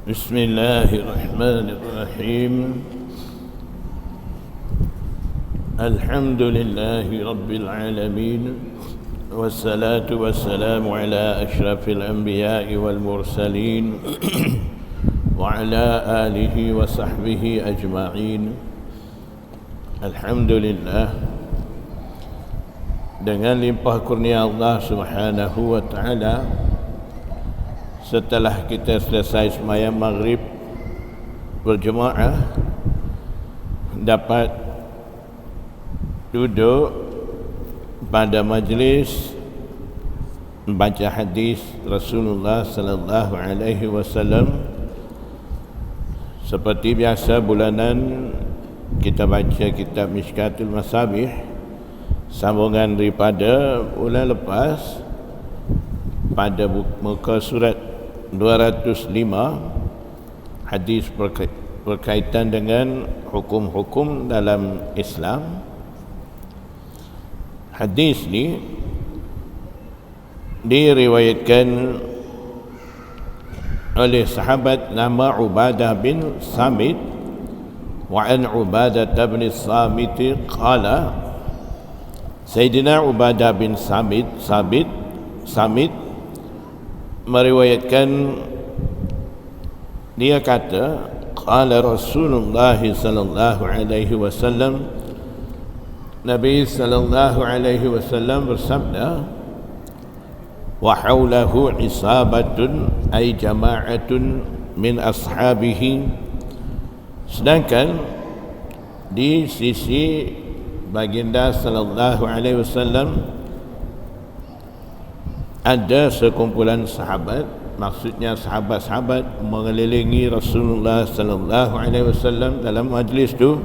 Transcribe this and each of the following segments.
بسم الله الرحمن الرحيم الحمد لله رب العالمين والصلاة والسلام على أشرف الأنبياء والمرسلين وعلى آله وصحبه أجمعين. Alhamdulillah, dengan limpah kurnia Allah Subhanahu wa taala, setelah kita selesai sembahyang maghrib berjemaah, dapat duduk pada majlis membaca hadis Rasulullah sallallahu alaihi wasallam. Seperti biasa bulanan kita baca kitab Mishkatul Masabih, sambungan daripada bulan lepas pada muka surat 205, hadis berkaitan dengan hukum-hukum dalam Islam. Hadis ni diriwayatkan oleh sahabat nama Ubadah bin Samit, wa an Ubadah bin Samit qala, Sayyidina Ubadah bin Samit meriwayatkan, dia kata, qala Rasulullah sallallahu alaihi wasallam, Nabi sallallahu alaihi wasallam bersabda, wa haulahu isabatun ay jama'atun min ashabihi, sedangkan di sisi baginda sallallahu alaihi wasallam ada sekumpulan sahabat, maksudnya sahabat-sahabat mengelilingi Rasulullah sallallahu alaihi wasallam dalam majlis tu.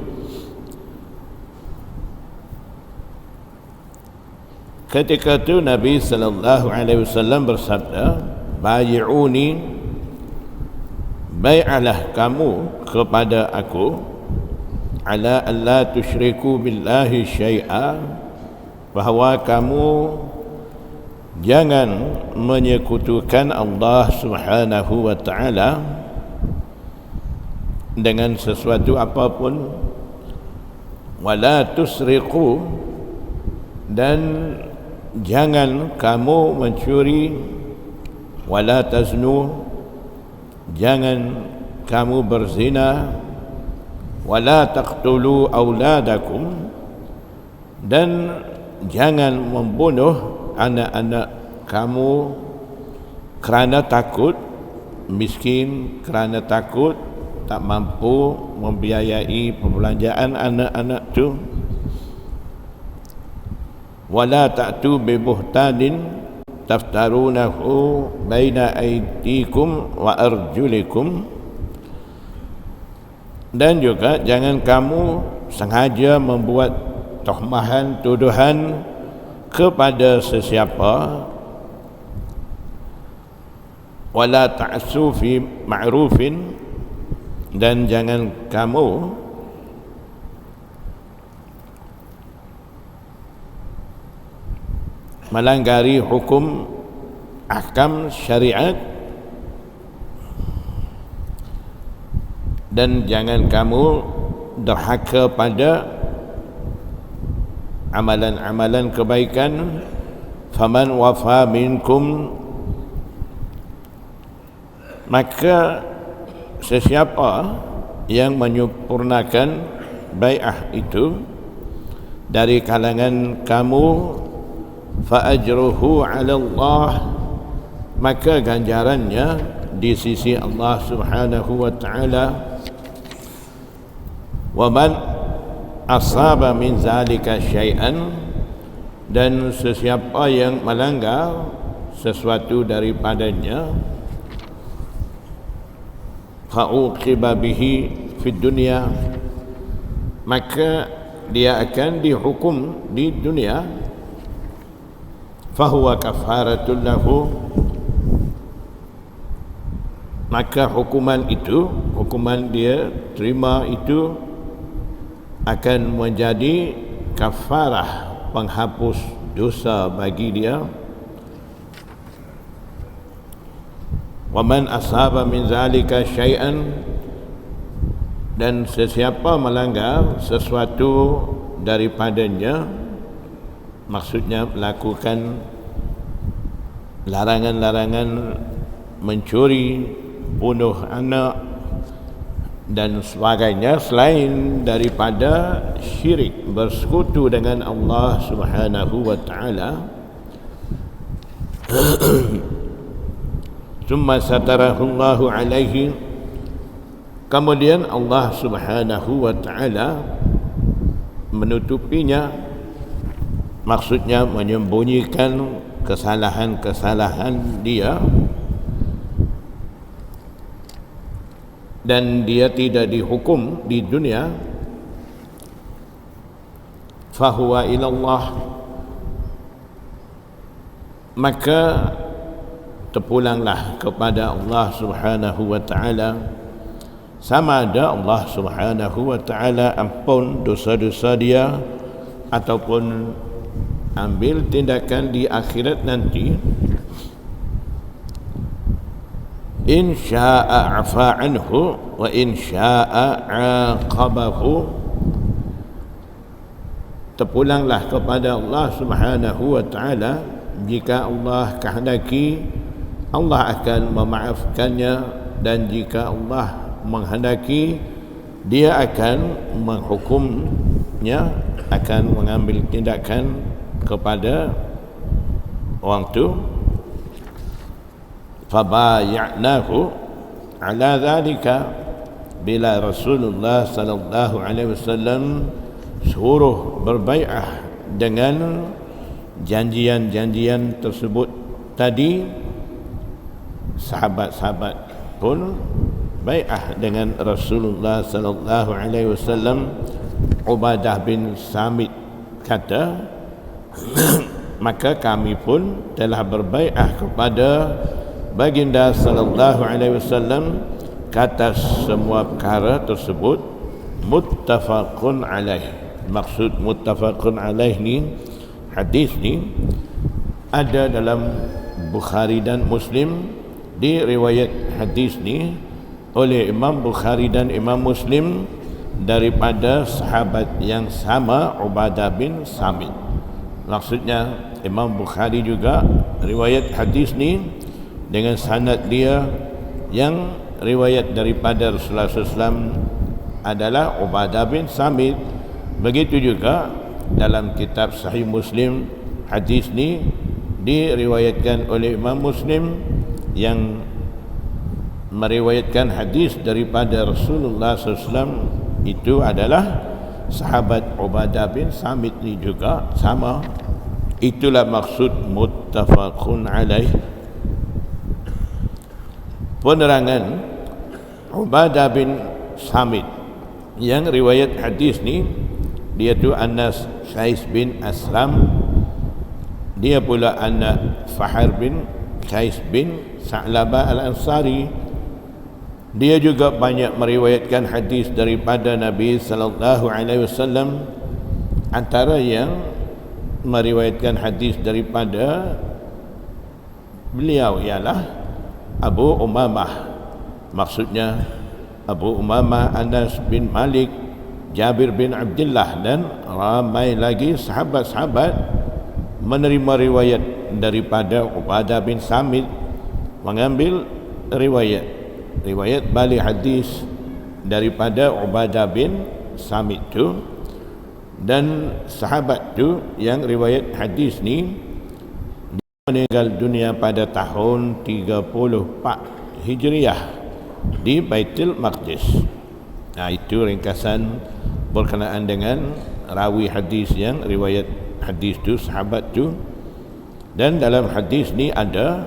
Ketika itu Nabi sallallahu alaihi wasallam bersabda, "Bai'uni, bai'alah kamu kepada aku, ala alla tusyriku billahi syai'a, bahawa kamu jangan menyekutukan Allah Subhanahu wa taala dengan sesuatu apapun, wala tusriqu, dan jangan kamu mencuri, wala taznu, jangan kamu berzina, wala taqtulu auladakum, dan jangan membunuh anak-anak kamu kerana takut miskin, kerana takut tak mampu membiayai perbelanjaan anak-anak tu. Wala ta'tu bi buhtanin taftarunahu baina aydikum wa arjulikum, dan juga jangan kamu sengaja membuat tuhmahan, tuduhan kepada sesiapa. Wala ta'su fi ma'rufin, dan jangan kamu melanggari hukum ahkam syariat, dan jangan kamu derhaka pada amalan-amalan kebaikan. Faman wafa minkum, maka sesiapa yang menyempurnakan bai'ah itu dari kalangan kamu, fa ajruhu 'ala Allah, maka ganjarannya di sisi Allah Subhanahu wa taala. Wa man asaba min zalika syai'an, dan sesiapa yang melanggar sesuatu daripadanya, fa'uqiba bihi fid dunya, maka dia akan dihukum di dunia, fahuwa kafaratul lahu, maka hukuman itu, hukuman dia terima itu akan menjadi kafarah, penghapus dosa bagi dia. wa man asaba min zalika syai'an, dan sesiapa melanggar sesuatu daripadanya, maksudnya melakukan larangan-larangan mencuri, bunuh anak dan sebagainya selain daripada syirik, bersekutu dengan Allah Subhanahu wa taala, summa satarahullahu alaihi, kemudian Allah Subhanahu wa taala menutupinya, maksudnya menyembunyikan kesalahan-kesalahan dia, dan dia tidak dihukum di dunia, fahuwa ilallah, maka terpulanglah kepada Allah Subhanahu wa taala, sama ada Allah Subhanahu wa taala ampun dosa-dosa dia ataupun ambil tindakan di akhirat nanti. In syaa'a 'afa anhu wa in syaa'a 'aqabahu, terpulanglah kepada Allah Subhanahu wa taala. Jika Allah kehendaki, Allah akan memaafkannya, dan jika Allah menghendaki, dia akan menghukumnya, akan mengambil tindakan kepada orang itu. Fabaya'nahu ala dhalika, bila Rasulullah sallallahu alaihi wasallam suruh berbai'ah dengan janjian-janjian tersebut tadi, sahabat-sahabat pun bai'ah dengan Rasulullah sallallahu alaihi wasallam. Ubadah bin Samit kata, maka kami pun telah berbai'ah kepada baginda sallallahu alaihi wasallam ke atas semua perkara tersebut. Muttafaqun alaih, maksud muttafaqun alaih ni, hadis ni ada dalam Bukhari dan Muslim. Di riwayat hadis ni oleh Imam Bukhari dan Imam Muslim daripada sahabat yang sama, Ubadah bin Samit. Maksudnya Imam Bukhari juga riwayat hadis ni dengan sanad dia yang riwayat daripada Rasulullah SAW adalah Ubadah bin Samit. Begitu juga dalam kitab Sahih Muslim, hadis ni diriwayatkan oleh Imam Muslim yang meriwayatkan hadis daripada Rasulullah SAW itu adalah sahabat Ubadah bin Samit ni juga sama. Itulah maksud muttafaqun alaih. Penerangan Ubadah bin Samit yang riwayat hadis ni, dia tu anak Qais bin Aslam, dia pula anak Fahar bin Qais bin Sa'labah al-Ansari. Dia juga banyak meriwayatkan hadis daripada Nabi sallallahu alaihi wasallam. Antara yang meriwayatkan hadis daripada beliau ialah Abu Umamah, maksudnya Abu Umamah Anas bin Malik, Jabir bin Abdullah, dan ramai lagi sahabat-sahabat menerima riwayat daripada Ubadah bin Samit, mengambil riwayat balik hadis daripada Ubadah bin Samit tu. Dan sahabat tu yang riwayat hadis ni meninggal dunia pada tahun 34 Hijriah di Baitul Maqdis. Nah, itu ringkasan berkenaan dengan rawi hadis yang riwayat hadis tu, sahabat tu. Dan dalam hadis ni ada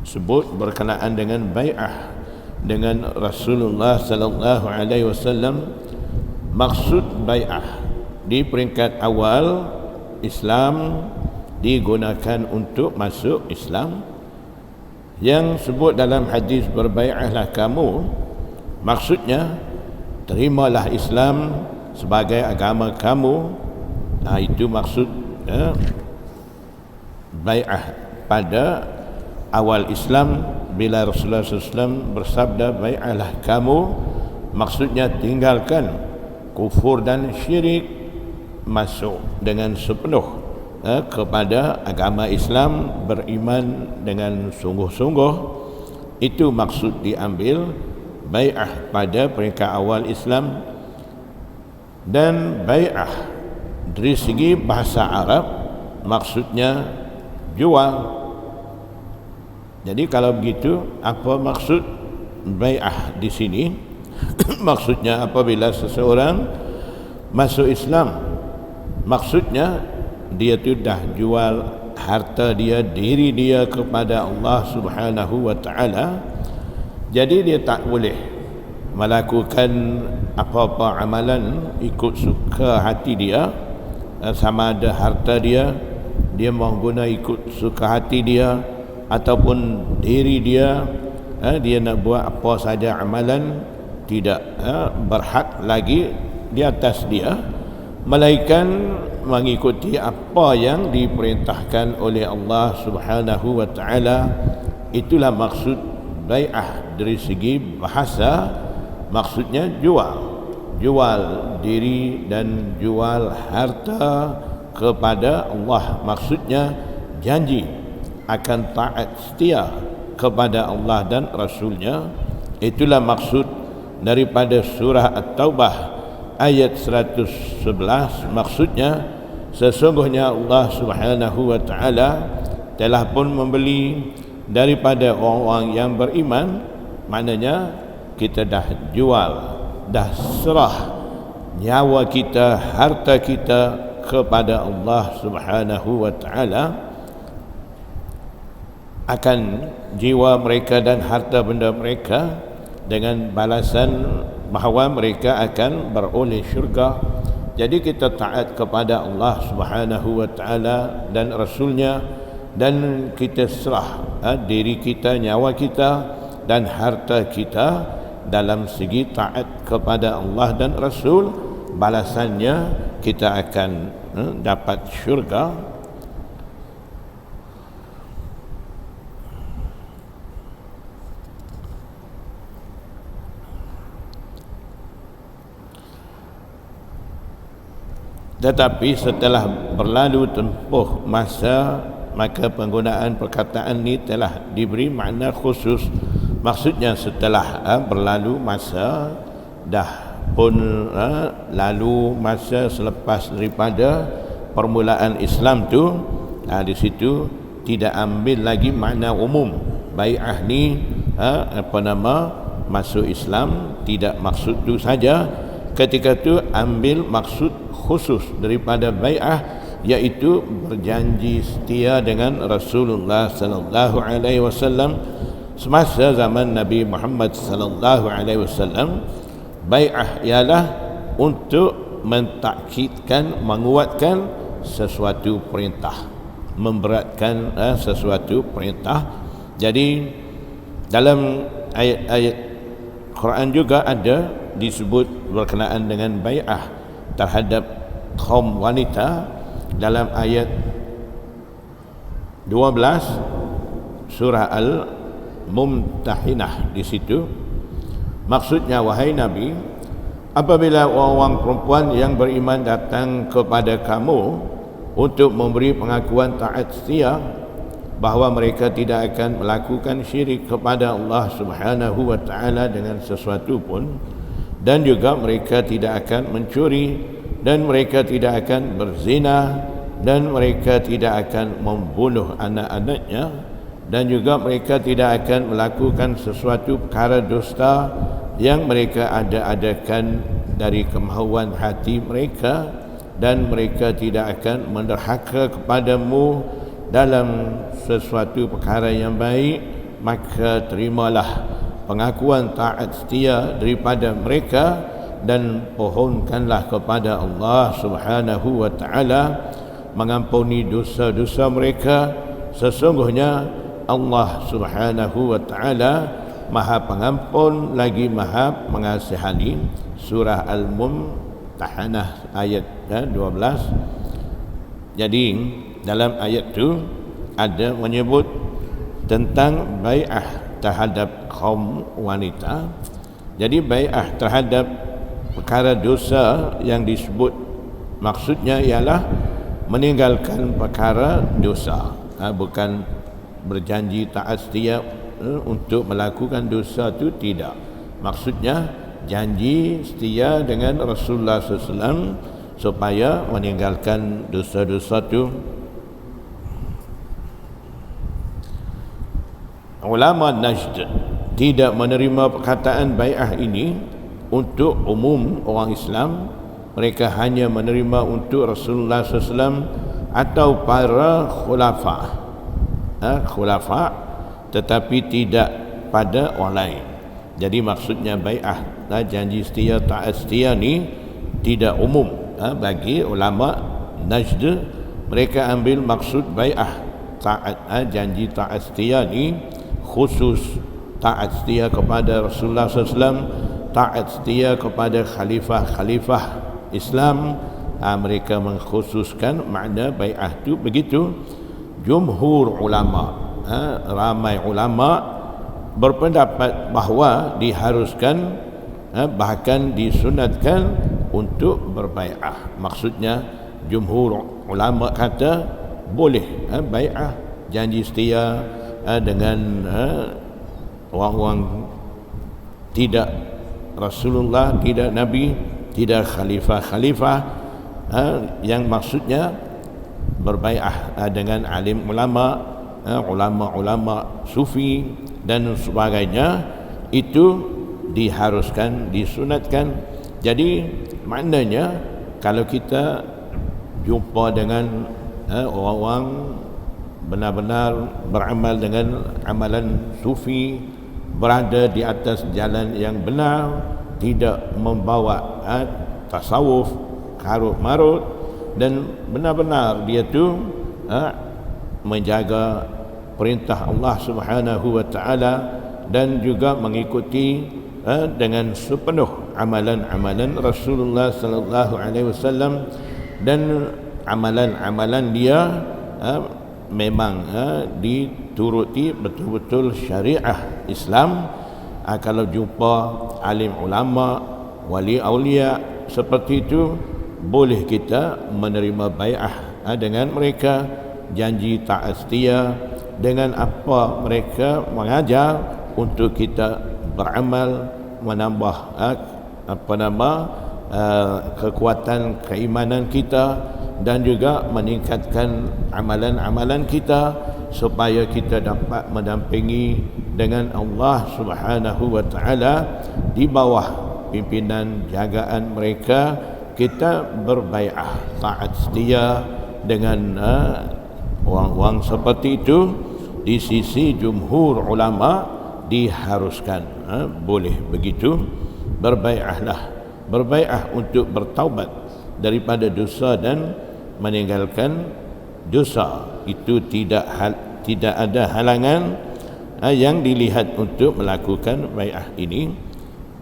sebut berkenaan dengan bai'ah dengan Rasulullah sallallahu alaihi wasallam. Maksud bai'ah di peringkat awal Islam digunakan untuk masuk Islam. Yang sebut dalam hadis berbai'ahlah kamu, maksudnya terimalah Islam sebagai agama kamu. Nah, itu maksud bai'ah pada awal Islam bila Rasulullah SAW bersabda bai'ahlah kamu, maksudnya tinggalkan kufur dan syirik, masuk dengan sepenuh kepada agama Islam, beriman dengan sungguh-sungguh. Itu maksud diambil bai'ah pada peringkat awal Islam. Dan bai'ah dari segi bahasa Arab maksudnya jual. Jadi kalau begitu, apa maksud bai'ah di sini? Maksudnya apabila seseorang masuk Islam, maksudnya dia tu dah jual harta dia, diri dia kepada Allah Subhanahu wa taala. Jadi dia tak boleh melakukan apa-apa amalan ikut suka hati dia, sama ada harta dia mau guna ikut suka hati dia, ataupun diri dia, dia nak buat apa saja amalan, tidak berhak lagi di atas dia, melainkan mengikuti apa yang diperintahkan oleh Allah Subhanahu wa taala. Itulah maksud bai'ah dari segi bahasa, maksudnya jual diri dan jual harta kepada Allah. Maksudnya janji akan taat setia kepada Allah dan Rasulnya. Itulah maksud daripada surah At-Taubah ayat 111. Maksudnya sesungguhnya Allah Subhanahu wa taala telah pun membeli daripada orang-orang yang beriman. Maknanya kita dah jual, dah serah nyawa kita, harta kita kepada Allah Subhanahu wa taala. Akan jiwa mereka dan harta benda mereka, dengan balasan bahawa mereka akan beroleh syurga. Jadi kita taat kepada Allah Subhanahu wa taala dan Rasulnya, dan kita serah diri kita, nyawa kita dan harta kita dalam segi taat kepada Allah dan Rasul. Balasannya kita akan dapat syurga. Tetapi setelah berlalu tempoh masa, maka penggunaan perkataan ini telah diberi makna khusus. Maksudnya setelah berlalu masa, dah pun lalu masa selepas daripada permulaan Islam tu, di situ tidak ambil lagi makna umum. Bai'ah ni masuk Islam, tidak maksud tu saja. Ketika tu ambil maksud khusus daripada bai'ah, iaitu berjanji setia dengan Rasulullah sallallahu alaihi wasallam semasa zaman Nabi Muhammad sallallahu alaihi wasallam. Bai'ah ialah untuk mentakkidkan, menguatkan sesuatu perintah, memberatkan sesuatu perintah. Jadi dalam ayat-ayat Quran juga ada disebut berkenaan dengan bai'ah terhadap kaum wanita dalam ayat 12 surah Al-Mumtahinah. Di situ maksudnya, wahai Nabi, apabila orang-orang perempuan yang beriman datang kepada kamu untuk memberi pengakuan taat setia bahawa mereka tidak akan melakukan syirik kepada Allah Subhanahu wa taala dengan sesuatu pun, dan juga mereka tidak akan mencuri, dan mereka tidak akan berzina, dan mereka tidak akan membunuh anak-anaknya, dan juga mereka tidak akan melakukan sesuatu perkara dusta yang mereka ada-adakan dari kemahuan hati mereka, dan mereka tidak akan menderhaka kepadamu dalam sesuatu perkara yang baik, maka terimalah pengakuan taat setia daripada mereka, dan pohonkanlah kepada Allah Subhanahu wa taala mengampuni dosa-dosa mereka. Sesungguhnya Allah Subhanahu wa taala Maha Pengampun lagi Maha Mengasihani. Surah Al-Mumtahanah ayat 12. Jadi dalam ayat itu ada menyebut tentang bai'ah terhadap kaum wanita. Jadi bai'ah terhadap perkara dosa yang disebut, maksudnya ialah meninggalkan perkara dosa, bukan berjanji taat setia untuk melakukan dosa itu, tidak. Maksudnya janji setia dengan Rasulullah SAW supaya meninggalkan dosa-dosa itu. Ulama Najd tidak menerima perkataan bai'ah ini untuk umum orang Islam. Mereka hanya menerima untuk Rasulullah SAW atau para khulafa, tetapi tidak pada orang lain. Jadi maksudnya bai'ah, janji setia, taat setia ni tidak umum bagi ulama Najd. Mereka ambil maksud bai'ah, taat, janji taat setia ni khusus taat setia kepada Rasulullah SAW, taat setia kepada khalifah-khalifah Islam. Mereka mengkhususkan makna bai'ah itu begitu. Jumhur ulama, ramai ulama berpendapat bahawa diharuskan, bahkan disunatkan untuk berbai'ah. Maksudnya jumhur ulama kata boleh bai'ah, janji setia dengan orang-orang tidak Rasulullah, tidak Nabi, tidak khalifah-khalifah, yang maksudnya berbai'ah dengan alim ulama, ulama-ulama sufi dan sebagainya. Itu diharuskan, disunatkan. Jadi maknanya kalau kita jumpa dengan orang-orang benar-benar beramal dengan amalan sufi, berada di atas jalan yang benar, tidak membawa tasawuf karut marut, dan benar-benar dia tu menjaga perintah Allah Subhanahu wa taala dan juga mengikuti dengan sepenuh amalan-amalan Rasulullah sallallahu alaihi wasallam, dan amalan-amalan dia memang dituruti betul-betul syariah Islam. Kalau jumpa alim ulama, wali aulia seperti itu, boleh kita menerima bai'ah dengan mereka, janji taat setia dengan apa mereka mengajar untuk kita beramal, menambah kekuatan keimanan kita, dan juga meningkatkan amalan-amalan kita supaya kita dapat mendampingi dengan Allah Subhanahu wa taala di bawah pimpinan jagaan mereka. Kita berbai'ah, taat setia dengan orang-orang seperti itu. Di sisi jumhur ulama diharuskan, boleh begitu. Berbai'ah untuk bertaubat daripada dosa dan meninggalkan dosa. Itu tidak ada halangan yang dilihat untuk melakukan bai'ah ini.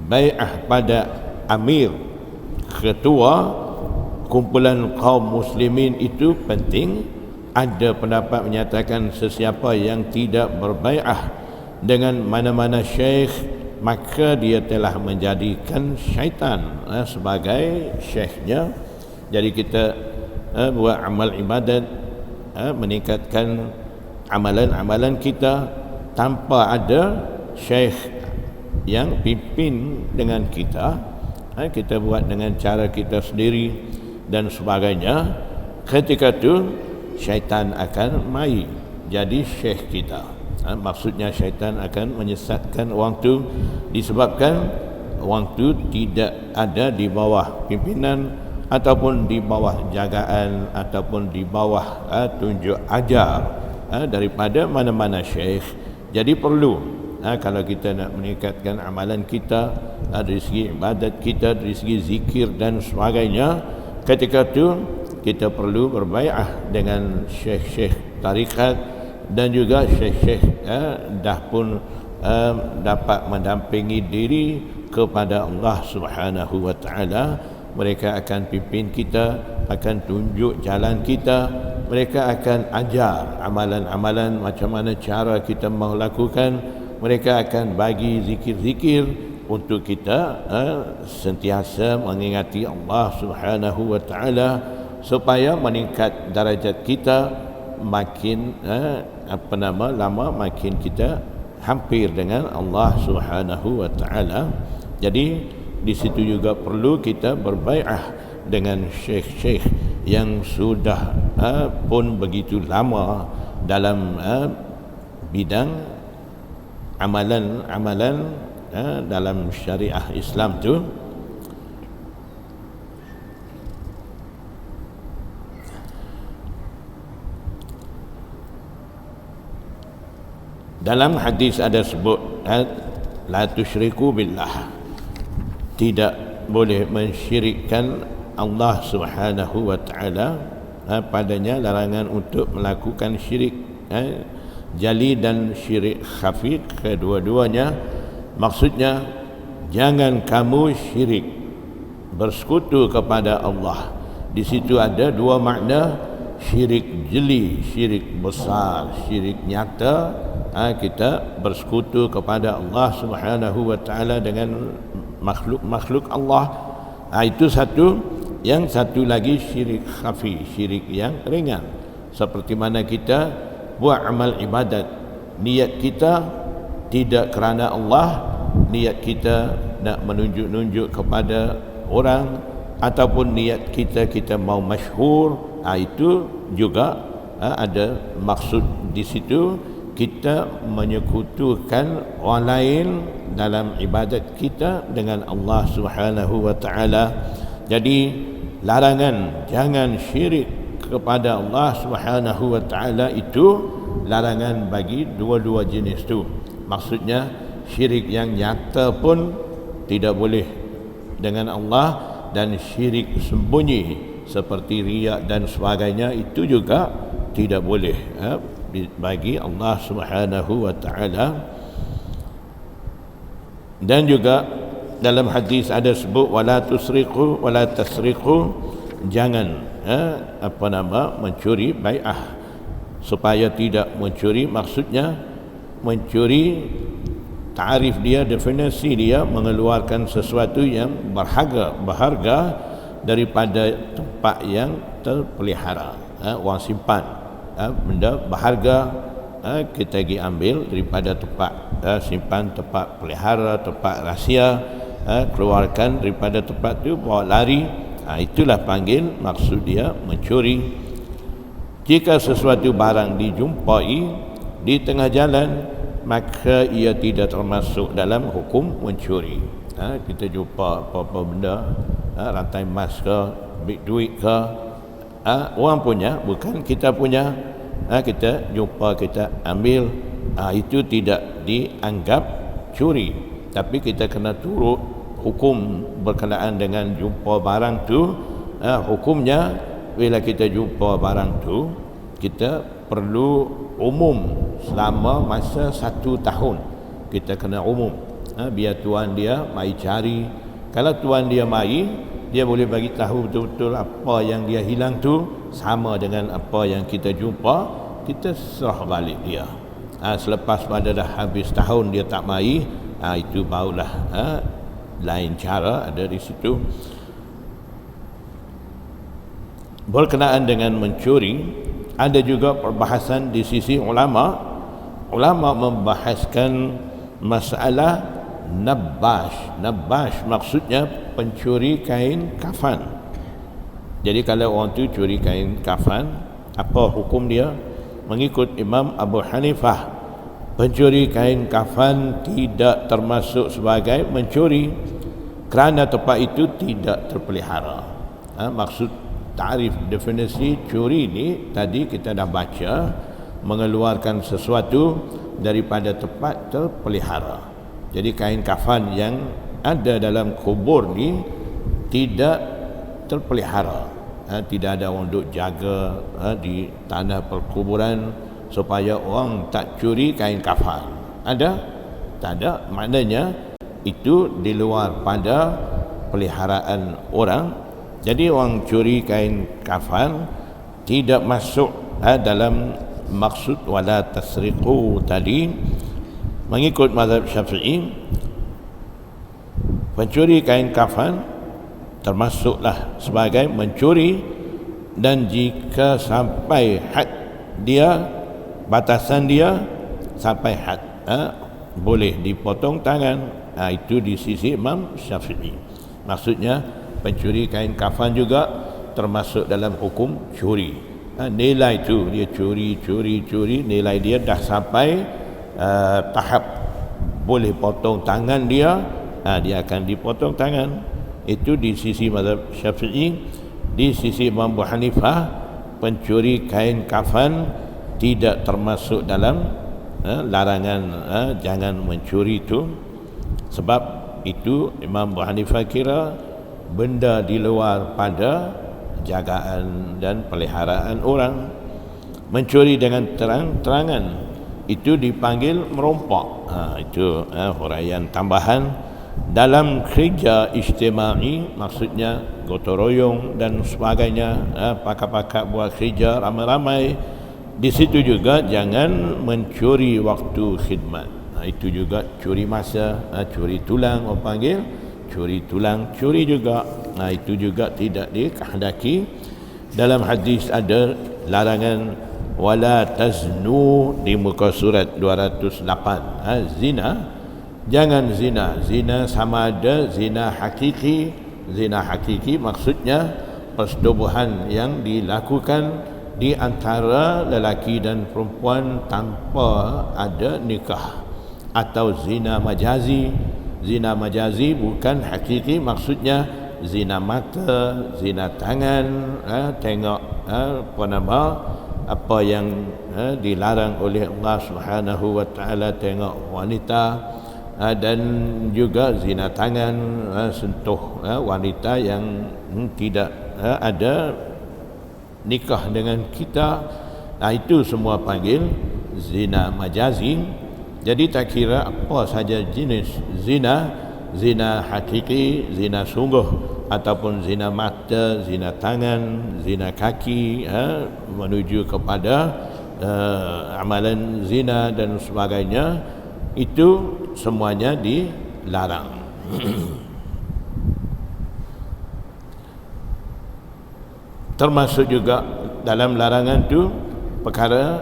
Bai'ah pada amir, ketua kumpulan kaum muslimin itu penting. Ada pendapat menyatakan sesiapa yang tidak berbai'ah dengan mana-mana syekh, maka dia telah menjadikan syaitan sebagai syekhnya. Jadi kita buat amal ibadat, meningkatkan amalan-amalan kita tanpa ada syekh yang pimpin dengan kita. Kita buat dengan cara kita sendiri dan sebagainya. Ketika itu syaitan akan mai jadi syekh kita. Maksudnya syaitan akan menyesatkan orang tu disebabkan orang tu tidak ada di bawah pimpinan ataupun di bawah jagaan ataupun di bawah tunjuk ajar daripada mana-mana syekh. Jadi perlu, kalau kita nak meningkatkan amalan kita dari segi ibadat kita, dari segi zikir dan sebagainya, ketika itu kita perlu berbai'ah dengan syekh-syekh tarikat dan juga syekh-syekh dah pun dapat mendampingi diri kepada Allah Subhanahu wa taala. Mereka akan pimpin kita, akan tunjuk jalan kita, mereka akan ajar amalan-amalan, macam mana cara kita melakukan, mereka akan bagi zikir-zikir untuk kita sentiasa mengingati Allah Subhanahu wa taala supaya meningkat darajat kita, makin lama makin kita hampir dengan Allah Subhanahu wa taala. Jadi di situ juga perlu kita berbai'ah dengan syekh-syekh yang sudah pun begitu lama dalam bidang amalan-amalan dalam syariah Islam tu. Dalam hadis ada sebut la tusyriku billah, tidak boleh mensyirikkan Allah Subhanahu wa taala. Padanya larangan untuk melakukan syirik jali dan syirik khafi, kedua-duanya maksudnya jangan kamu syirik bersekutu kepada Allah. Di situ ada dua makna, syirik jeli, syirik besar, syirik nyata. Kita bersekutu kepada Allah Subhanahu wa taala dengan makhluk-makhluk Allah. Itu satu. Yang satu lagi syirik khafi, syirik yang ringan. Seperti mana kita buat amal ibadat, niat kita tidak kerana Allah, niat kita nak menunjuk-nunjuk kepada orang, ataupun niat kita mau masyhur, itu juga ada maksud di situ. Kita menyekutukan orang lain dalam ibadat kita dengan Allah Subhanahu wa taala. Jadi larangan jangan syirik kepada Allah Subhanahu wa taala itu larangan bagi dua-dua jenis tu. Maksudnya syirik yang nyata pun tidak boleh dengan Allah, dan syirik sembunyi seperti riak dan sebagainya itu juga tidak boleh bagi Allah Subhanahu wa taala. Dan juga dalam hadis ada sebut wala tusriqu wala tasriqu, jangan mencuri bai'ah, supaya tidak mencuri. Maksudnya mencuri, ta'rif dia, definisi dia, mengeluarkan sesuatu yang berharga daripada tempat yang terpelihara. Orang simpan benda berharga, kita pergi ambil daripada tempat simpan, tempat pelihara, tempat rahsia, keluarkan daripada tempat tu, bawa lari. Itulah panggil, maksud dia mencuri. Jika sesuatu barang dijumpai di tengah jalan, maka ia tidak termasuk dalam hukum mencuri. Kita jumpa apa-apa benda, rantai emas ke, duit ke, orang punya, bukan kita punya, kita jumpa, kita ambil, itu tidak dianggap curi. Tapi kita kena turut hukum berkenaan dengan jumpa barang tu. Hukumnya bila kita jumpa barang tu, kita perlu umum selama masa 1 tahun. Kita kena umum, biar tuan dia mai cari. Kalau tuan dia mai, dia boleh bagi tahu betul-betul apa yang dia hilang tu sama dengan apa yang kita jumpa, kita serah balik dia. Selepas pada dah habis tahun dia tak mai, itu barulah lain cara ada di situ. Berkenaan dengan mencuri, ada juga perbahasan di sisi ulama. Ulama membahaskan masalah Nabash maksudnya pencuri kain kafan. Jadi kalau orang tu curi kain kafan, apa hukum dia? Mengikut Imam Abu Hanifah, pencuri kain kafan tidak termasuk sebagai mencuri kerana tempat itu tidak terpelihara. Maksud ta'rif, definisi curi ni tadi kita dah baca, mengeluarkan sesuatu daripada tempat terpelihara. Jadi kain kafan yang ada dalam kubur ni tidak terpelihara, tidak ada orang duk jaga di tanah perkuburan supaya orang tak curi kain kafan. Ada? Tak ada. Maknanya itu di luar pada peliharaan orang. Jadi orang curi kain kafan tidak masuk dalam maksud wala tasriqu tadi. Mengikut mazhab Syafi'i, pencuri kain kafan termasuklah sebagai mencuri, dan jika sampai had dia, batasan dia sampai had, boleh dipotong tangan. Itu di sisi Imam Syafi'i. Maksudnya pencuri kain kafan juga termasuk dalam hukum curi. Nilai itu dia curi, nilai dia dah sampai tahap boleh potong tangan dia, dia akan dipotong tangan. Itu di sisi mazhab Syafi'i. Di sisi Imam Abu Hanifah, pencuri kain kafan tidak termasuk dalam larangan jangan mencuri itu. Sebab itu Imam Abu Hanifah kira benda di luar pada jagaan dan peliharaan orang. Mencuri dengan terang-terangan itu dipanggil merompak. Itu huraian tambahan. Dalam kerja ijtimai, maksudnya gotong royong dan sebagainya, pakar-pakar buat kerja ramai-ramai, di situ juga jangan mencuri waktu khidmat. Itu juga curi masa, curi tulang, orang panggil curi tulang, curi juga. Itu juga tidak dikehendaki. Dalam hadis ada larangan wala taznu di muka surat 208. Zina, jangan zina. Zina sama ada zina hakiki. Zina hakiki maksudnya persetubuhan yang dilakukan di antara lelaki dan perempuan tanpa ada nikah. Atau zina majazi. Zina majazi bukan hakiki, maksudnya zina mata, zina tangan, tengok apa yang dilarang oleh Allah Subhanahu wa taala, tengok wanita, dan juga zina tangan, sentuh wanita yang tidak ada nikah dengan kita. Itu semua panggil zina majazi. Jadi tak kira apa saja jenis zina, zina hakiki, zina sungguh, ataupun zina mata, zina tangan, zina kaki, menuju kepada amalan zina dan sebagainya, itu semuanya dilarang. Termasuk juga dalam larangan itu perkara,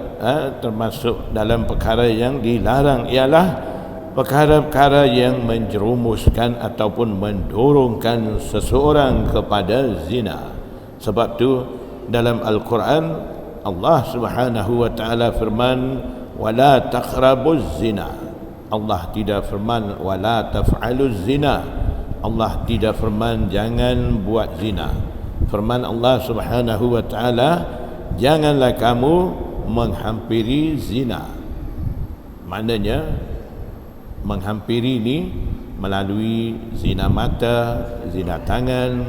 termasuk dalam perkara yang dilarang ialah perkara-perkara yang menjerumuskan ataupun mendorongkan seseorang kepada zina. Sebab tu dalam Al-Quran Allah Subhanahu wa taala firman wala taqrabuz zina. Allah tidak firman wala taf'aluz zina. Allah tidak firman jangan buat zina. Firman Allah Subhanahu wa taala, janganlah kamu menghampiri zina. Maknanya menghampiri ini melalui zina mata, zina tangan,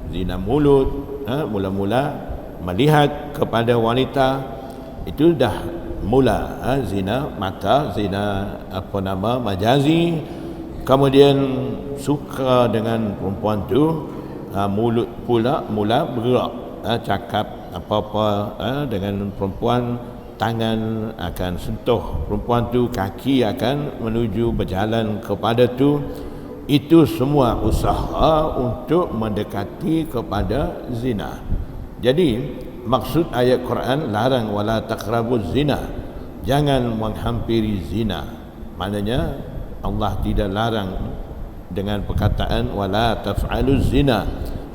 zina mulut, mula-mula melihat kepada wanita, itu dah mula zina mata, zina majazi. Kemudian suka dengan perempuan tu, mulut pula mula bergerak, cakap apa-apa dengan perempuan, tangan akan sentuh perempuan tu, kaki akan menuju berjalan kepada tu. Itu semua usaha untuk mendekati kepada zina. Jadi maksud ayat Quran larang wala taqrabuz zina, jangan menghampiri zina. Maknanya Allah tidak larang dengan perkataan wala taf'aluz zina,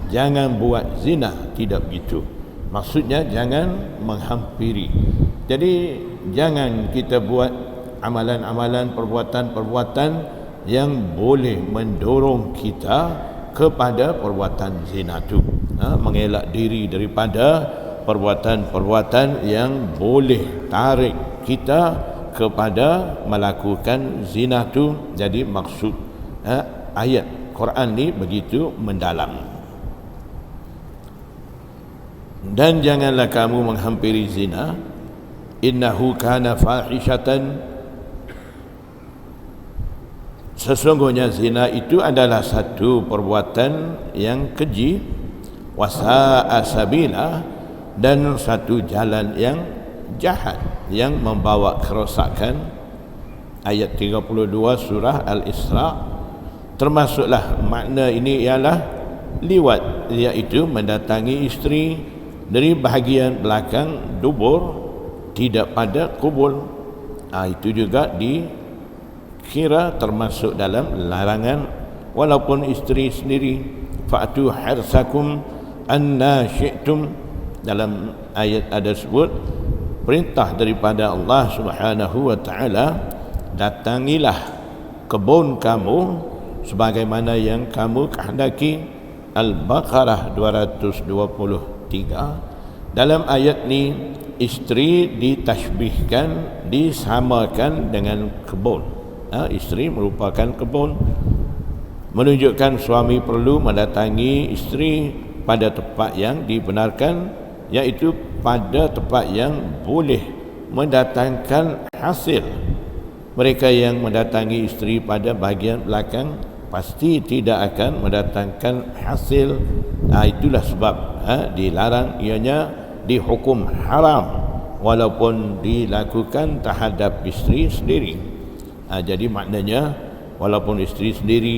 jangan buat zina, tidak begitu. Maksudnya jangan menghampiri. Jadi jangan kita buat amalan-amalan, perbuatan-perbuatan yang boleh mendorong kita kepada perbuatan zina itu. Mengelak diri daripada perbuatan-perbuatan yang boleh tarik kita kepada melakukan zina itu. Jadi maksud ayat Quran ni begitu mendalam. Dan janganlah kamu menghampiri zina, innahu kana fahishatan, sesungguhnya zina itu adalah satu perbuatan yang keji, wasa'a sabila, dan satu jalan yang jahat yang membawa kerosakan. ayat 32 surah Al-Isra. Termasuklah makna ini ialah liwat, iaitu mendatangi isteri dari bahagian belakang dubur, tidak pada kubul. Itu juga dikira termasuk dalam larangan, walaupun isteri sendiri. Fa'tu harsakum anna syi'tum, dalam ayat ada sebut perintah daripada Allah Subhanahu wa taala, datangilah kebun kamu sebagaimana yang kamu kehendaki. Al-Baqarah 223. Dalam ayat ni isteri ditashbihkan, disamakan dengan kebun. Isteri merupakan kebun, menunjukkan suami perlu mendatangi isteri pada tempat yang dibenarkan, iaitu pada tempat yang boleh mendatangkan hasil. Mereka yang mendatangi isteri pada bahagian belakang pasti tidak akan mendatangkan hasil. Itulah sebab dilarang, ianya dihukum haram walaupun dilakukan terhadap isteri sendiri. Jadi maknanya walaupun isteri sendiri,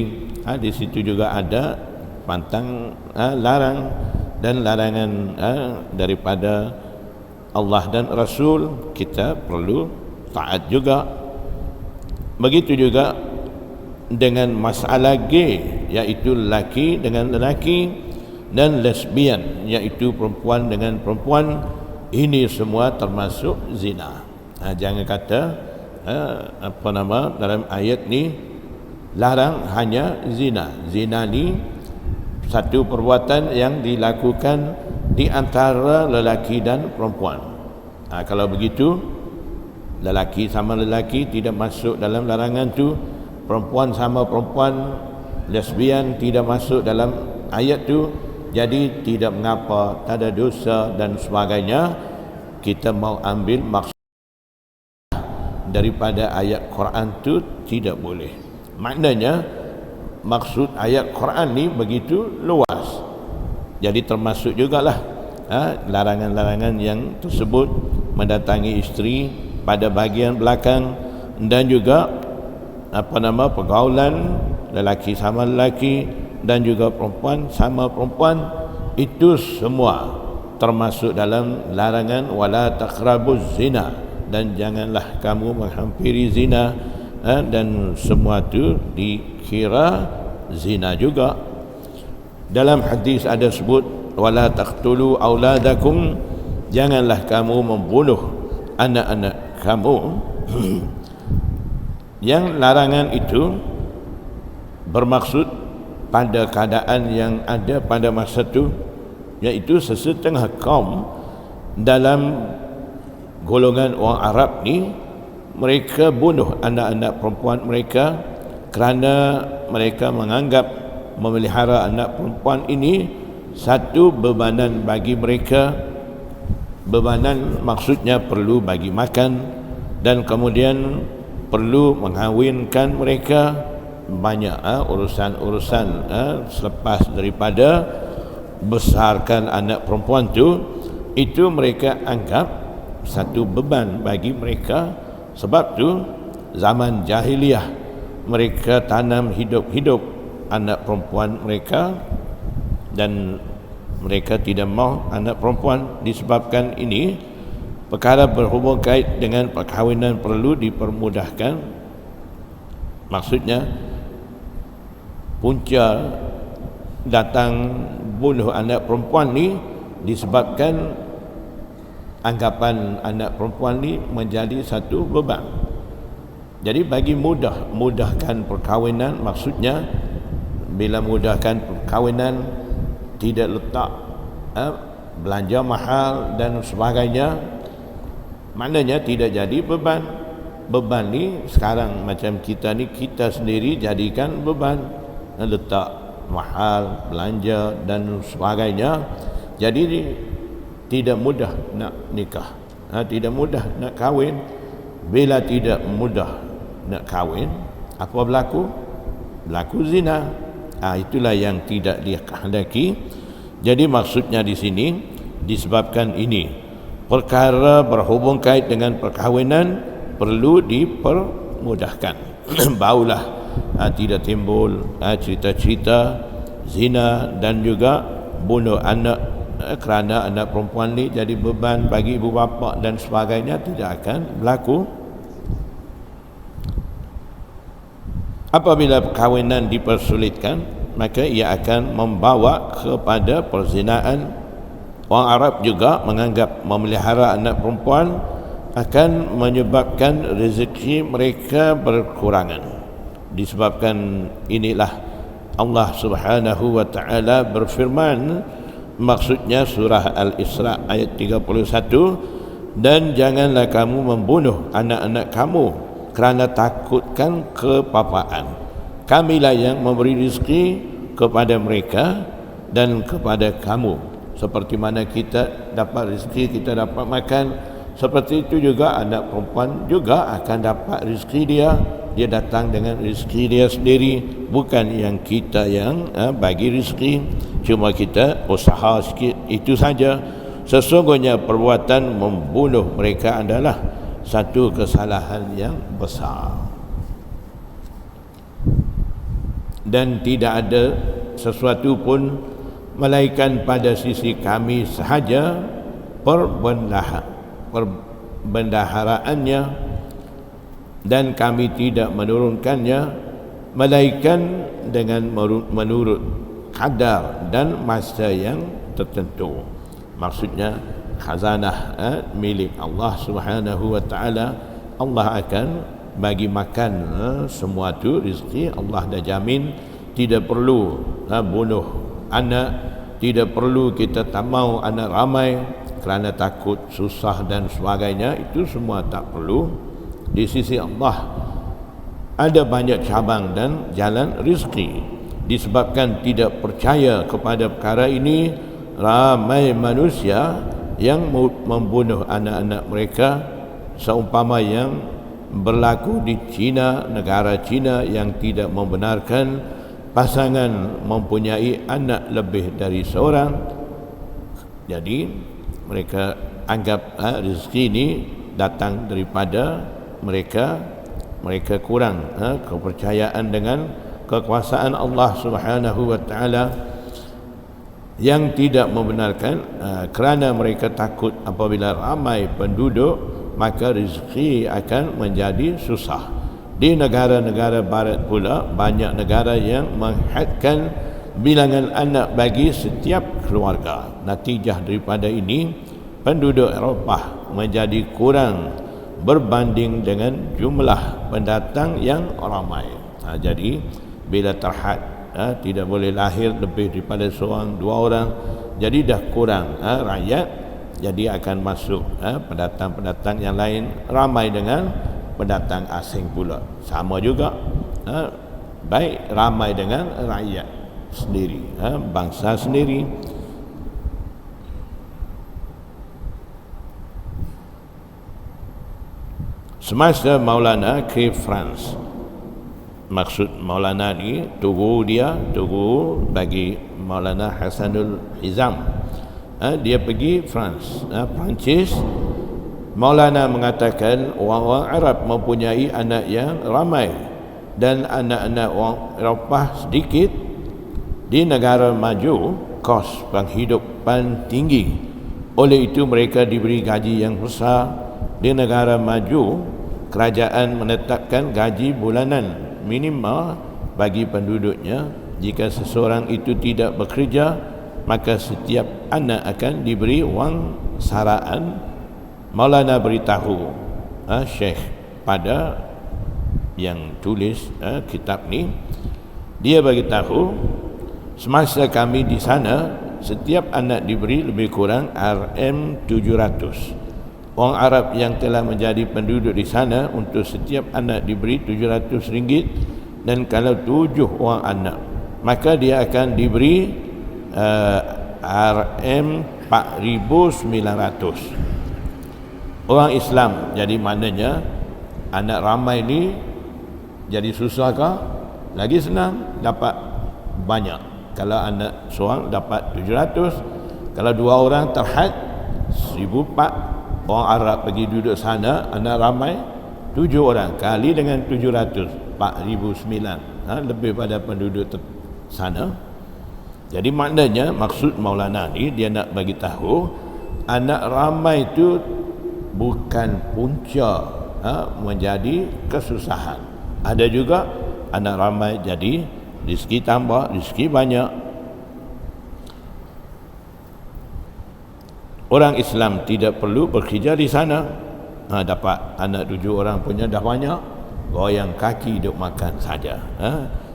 di situ juga ada pantang larang dan larangan daripada Allah dan Rasul, kita perlu taat juga. Begitu juga dengan masalah gay, iaitu lelaki dengan lelaki, dan lesbian, iaitu perempuan dengan perempuan. Ini semua termasuk zina. Jangan kata dalam ayat ni larang hanya zina. Zina ni satu perbuatan yang dilakukan di antara lelaki dan perempuan. Kalau begitu, lelaki sama lelaki tidak masuk dalam larangan tu, perempuan sama perempuan, lesbian tidak masuk dalam ayat tu. Jadi tidak mengapa, tak ada dosa dan sebagainya. Kita mau ambil maksud daripada ayat Quran tu tidak boleh. Maknanya maksud ayat Quran ni begitu luas. Jadi termasuk jugalah larangan-larangan yang tersebut, mendatangi isteri pada bahagian belakang, dan juga pergaulan lelaki sama lelaki dan juga perempuan sama perempuan. Itu semua termasuk dalam larangan wala taqrabuz zina, dan janganlah kamu menghampiri zina. Dan semua itu dikira zina juga. Dalam hadis ada sebut wala taqtulu auladakum, janganlah kamu membunuh anak-anak kamu. Yang larangan itu bermaksud pada keadaan yang ada pada masa itu, iaitu sesetengah kaum dalam golongan orang Arab ni, mereka bunuh anak-anak perempuan mereka kerana mereka menganggap memelihara anak perempuan ini satu bebanan bagi mereka. Bebanan maksudnya perlu bagi makan, dan kemudian perlu mengahwinkan mereka. Banyak urusan-urusan selepas daripada besarkan anak perempuan itu mereka anggap satu beban bagi mereka. Sebab tu zaman jahiliyah mereka tanam hidup-hidup anak perempuan mereka, dan mereka tidak mahu anak perempuan. Disebabkan ini, perkara berhubung kait dengan perkahwinan perlu dipermudahkan. Maksudnya punca datang bunuh anak perempuan ni disebabkan anggapan anak perempuan ni menjadi satu beban. Jadi bagi mudahkan perkahwinan, maksudnya bila mudahkan perkahwinan tidak letak belanja mahal dan sebagainya, maknanya tidak jadi beban. Beban ni sekarang macam kita ni, kita sendiri jadikan beban, letak mahal, belanja dan sebagainya. Jadi tidak mudah nak nikah, tidak mudah nak kahwin. Bila tidak mudah nak kahwin, apa berlaku? Berlaku zina. Itulah yang tidak dikehendaki. Jadi maksudnya di sini disebabkan ini perkara berhubung kait dengan perkahwinan perlu dipermudahkan. Barulah tidak timbul cerita-cerita zina dan juga bunuh anak kerana anak perempuan ni jadi beban bagi ibu bapa dan sebagainya, tidak akan berlaku. Apabila perkahwinan dipersulitkan, maka ia akan membawa kepada perzinaan. Orang Arab juga menganggap memelihara anak perempuan akan menyebabkan rezeki mereka berkurangan. Disebabkan inilah Allah Subhanahu wa taala berfirman, maksudnya surah Al-Isra ayat 31, dan janganlah kamu membunuh anak-anak kamu kerana takutkan kepapaan. Kamilah yang memberi rezeki kepada mereka dan kepada kamu. Seperti mana kita dapat rezeki, kita dapat makan, seperti itu juga anak perempuan juga akan dapat rezeki dia. Dia datang dengan rezeki dia sendiri, bukan yang kita yang bagi rezeki. Cuma kita usaha sikit, itu saja. Sesungguhnya perbuatan membunuh mereka adalah satu kesalahan yang besar, dan tidak ada sesuatu pun melainkan pada sisi kami sahaja perbendaharaannya, dan kami tidak menurunkannya melainkan dengan menurut kadar dan masa yang tertentu. Maksudnya khazanah milik Allah Subhanahu wa taala. Allah akan bagi makan semua tu rezeki. Allah dah jamin, tidak perlu bunuh anak, tidak perlu kita tak mau anak ramai kerana takut susah dan sebagainya. Itu semua tak perlu. Di sisi Allah ada banyak cabang dan jalan rezeki. Disebabkan tidak percaya kepada perkara ini, ramai manusia yang membunuh anak-anak mereka, seumpama yang berlaku di China, negara China yang tidak membenarkan pasangan mempunyai anak lebih dari seorang. Jadi mereka anggap rezeki ini datang daripada mereka kurang kepercayaan dengan kekuasaan Allah Subhanahu wa taala, yang tidak membenarkan kerana mereka takut apabila ramai penduduk maka rezeki akan menjadi susah. Di negara-negara barat pula banyak negara yang menghadkan bilangan anak bagi setiap keluarga. Natijah daripada ini, penduduk Eropah menjadi kurang berbanding dengan jumlah pendatang yang ramai. Jadi bila terhad tidak boleh lahir lebih daripada seorang, dua orang, jadi dah kurang rakyat, jadi akan masuk pendatang-pendatang yang lain, ramai dengan pendatang asing pula. Sama juga, baik ramai dengan rakyat sendiri, bangsa sendiri. Semasa Maulana ke France, maksud Maulana ni tugu bagi Maulana Hasanul Hizam, dia pergi France, Perancis. Maulana mengatakan orang-orang Arab mempunyai anak yang ramai dan anak-anak orang Eropah sedikit. Di negara maju kos penghidupan tinggi, oleh itu mereka diberi gaji yang besar. Di negara maju kerajaan menetapkan gaji bulanan minimal bagi penduduknya. Jika seseorang itu tidak bekerja, maka setiap anak akan diberi wang saraan. Maulana beritahu Syekh pada yang tulis kitab ni, dia beritahu, semasa kami di sana setiap anak diberi lebih kurang RM700. Orang Arab yang telah menjadi penduduk di sana, untuk setiap anak diberi RM700, dan kalau 7 orang anak maka dia akan diberi RM4,900. Orang Islam, jadi maknanya anak ramai ni jadi susah kah? Lagi senang, dapat banyak. Kalau anak seorang dapat 700, kalau 2 orang terhad 1,400. Orang Arab pergi duduk sana, anak ramai 7 orang kali dengan 700, 4,009, lebih pada penduduk sana. Jadi maknanya maksud Maulana ni dia nak bagi tahu anak ramai itu bukan punca menjadi kesusahan. Ada juga anak ramai jadi rezeki tambah, rezeki banyak. Orang Islam tidak perlu bekerja di sana. Dapat anak 7 orang punya dah banyak, goyang kaki duk makan saja.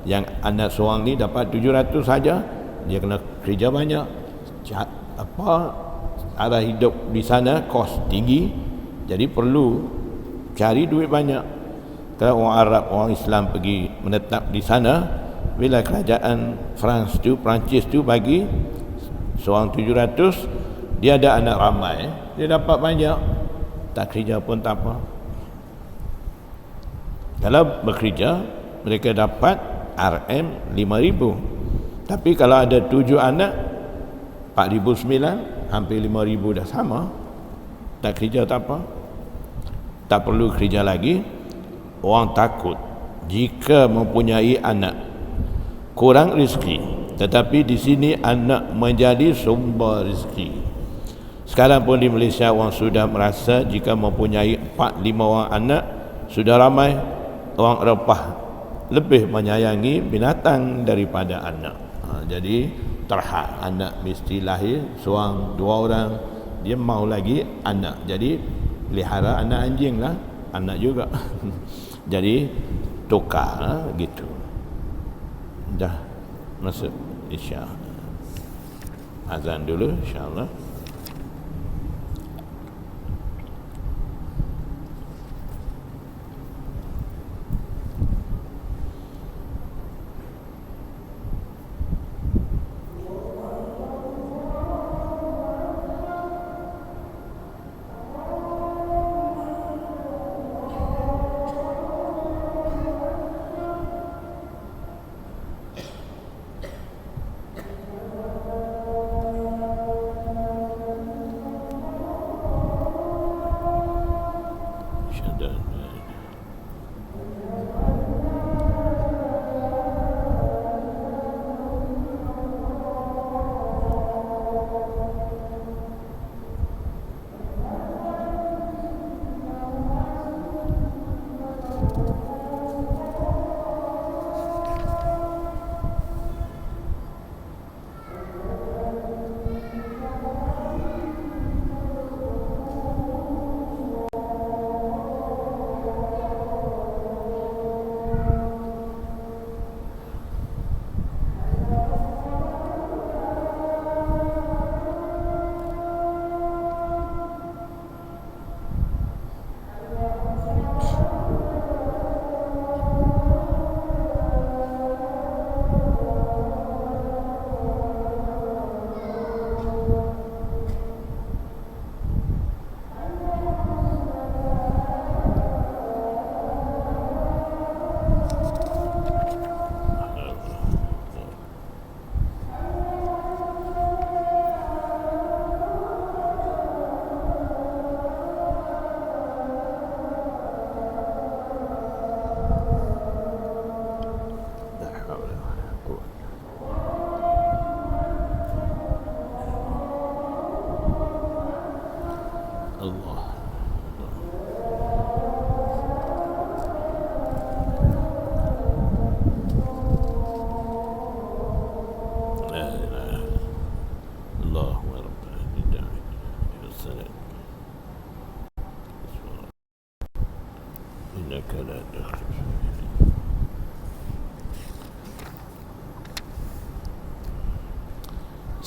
Yang anak seorang ni dapat 700 saja, dia kena kerja banyak. Arah hidup di sana kos tinggi, jadi perlu cari duit banyak. Kalau orang Arab, orang Islam pergi menetap di sana, bila kerajaan Perancis tu bagi seorang 700, dia ada anak ramai, dia dapat banyak, tak kerja pun tak apa. Kalau bekerja, mereka dapat RM 5,000. Tapi kalau ada 7 anak, 4,009, hampir 5,000 dah sama. Tak kerja tak apa, tak perlu kerja lagi. Orang takut jika mempunyai anak kurang rezeki, tetapi di sini anak menjadi sumber rezeki. Sekarang pun di Malaysia orang sudah merasa jika mempunyai 4-5 orang anak sudah ramai. Orang Eropah lebih menyayangi binatang daripada anak. Jadi terhad anak mesti lahir seorang 2 orang, dia mau lagi anak, jadi pelihara anak anjing lah, anak juga. Jadi tukar gitu. Dah masuk Isya. Azan dulu insya-Allah.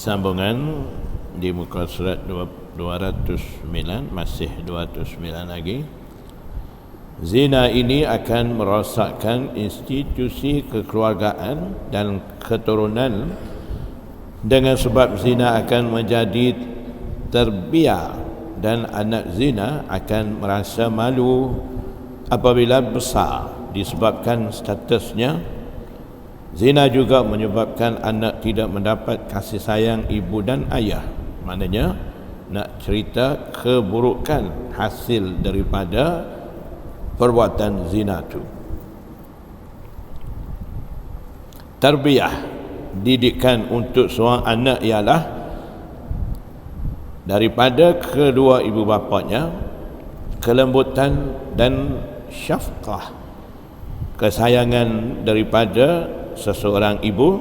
Sambungan di muka surat 209, masih 209 lagi. Zina ini akan merosakkan institusi kekeluargaan dan keturunan. Dengan sebab zina akan menjadi terbiar dan anak zina akan merasa malu apabila besar disebabkan statusnya. Zina juga menyebabkan anak tidak mendapat kasih sayang ibu dan ayah. Maknanya nak cerita keburukan hasil daripada perbuatan zina itu. Tarbiyah, didikan untuk seorang anak ialah daripada kedua ibu bapanya kelembutan dan syafqah, kesayangan daripada seseorang ibu,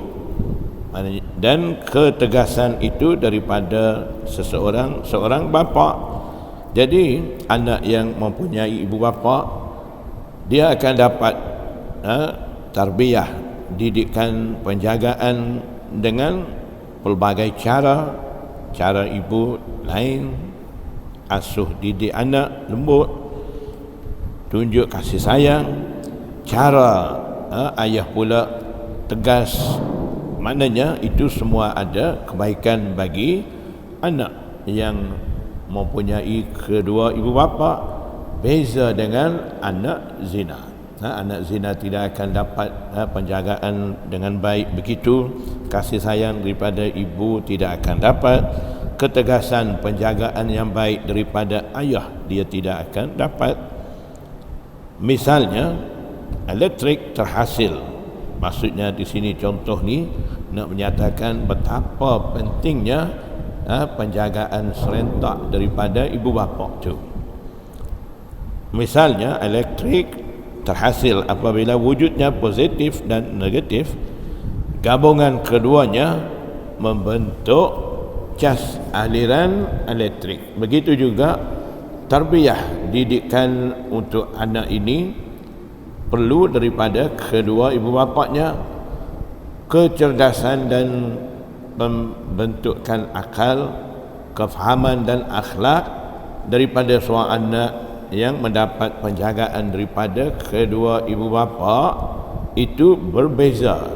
dan ketegasan itu daripada seorang bapa. Jadi anak yang mempunyai ibu bapa, dia akan dapat tarbiyah, didikan, penjagaan dengan pelbagai cara ibu lain, asuh didik anak lembut, tunjuk kasih sayang. Cara ayah pula tegas. Maknanya itu semua ada kebaikan bagi anak yang mempunyai kedua ibu bapa. Beza dengan anak zina. Anak zina tidak akan dapat penjagaan dengan baik begitu, kasih sayang daripada ibu tidak akan dapat, ketegasan penjagaan yang baik daripada ayah dia tidak akan dapat. Misalnya elektrik terhasil, maksudnya di sini contoh ni nak menyatakan betapa pentingnya penjagaan serentak daripada ibu bapa tu. Misalnya elektrik terhasil apabila wujudnya positif dan negatif, gabungan keduanya membentuk cas aliran elektrik. Begitu juga tarbiyah, didikan untuk anak ini perlu daripada kedua ibu bapanya, kecerdasan dan pembentukan akal, kefahaman dan akhlak daripada seorang anak yang mendapat penjagaan daripada kedua ibu bapa itu berbeza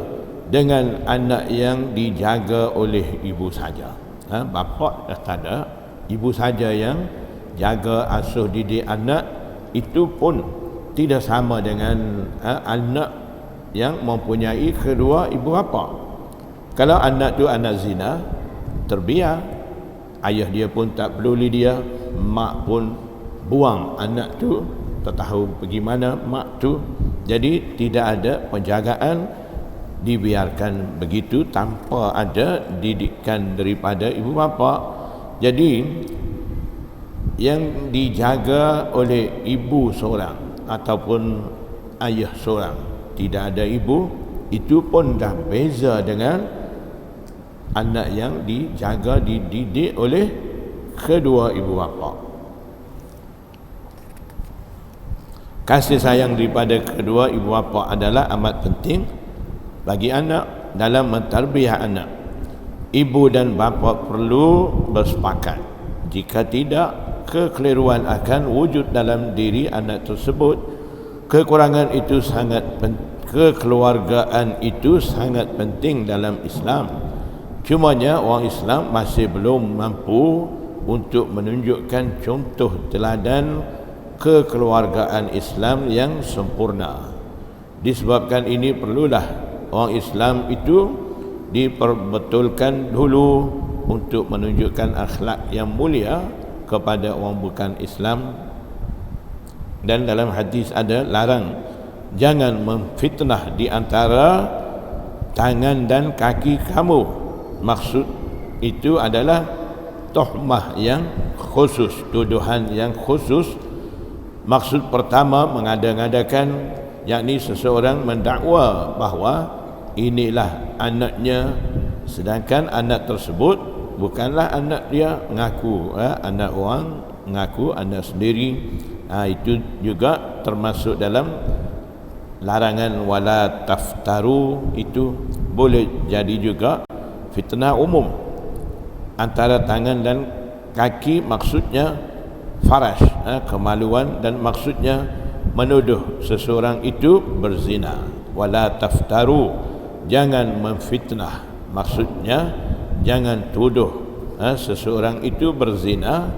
dengan anak yang dijaga oleh ibu saja. Bapa dah tak ada, ibu saja yang jaga asuh didik anak, itu pun tidak sama dengan anak yang mempunyai kedua ibu bapa. Kalau anak tu anak zina, terbiar, ayah dia pun tak peduli dia, mak pun buang anak tu, tak tahu pergi mana mak tu. Jadi tidak ada penjagaan, dibiarkan begitu tanpa ada didikan daripada ibu bapa. Jadi yang dijaga oleh ibu seorang ataupun ayah seorang, tidak ada ibu, itu pun dah beza dengan anak yang dijaga, dididik oleh kedua ibu bapa. Kasih sayang daripada kedua ibu bapa adalah amat penting bagi anak dalam mentarbiyah anak. Ibu dan bapa perlu bersepakat. Jika tidak, kekeliruan akan wujud dalam diri anak tersebut. Kekurangan itu kekeluargaan itu sangat penting dalam Islam. Cumanya orang Islam masih belum mampu untuk menunjukkan contoh teladan kekeluargaan Islam yang sempurna. Disebabkan ini perlulah orang Islam itu diperbetulkan dulu untuk menunjukkan akhlak yang mulia kepada orang bukan Islam. Dan dalam hadis ada larang, jangan memfitnah di antara tangan dan kaki kamu. Maksud itu adalah tuhmah yang khusus, tuduhan yang khusus. Maksud pertama mengada-ngadakan, yakni seseorang mendakwa bahawa inilah anaknya, sedangkan anak tersebut bukanlah anak dia, mengaku anak orang, mengaku anak sendiri. Itu juga termasuk dalam larangan wala taftaru. Itu boleh jadi juga fitnah umum antara tangan dan kaki, maksudnya farash, kemaluan, dan maksudnya menuduh seseorang itu berzina. Wala taftaru, jangan memfitnah, maksudnya jangan tuduh seseorang itu berzina.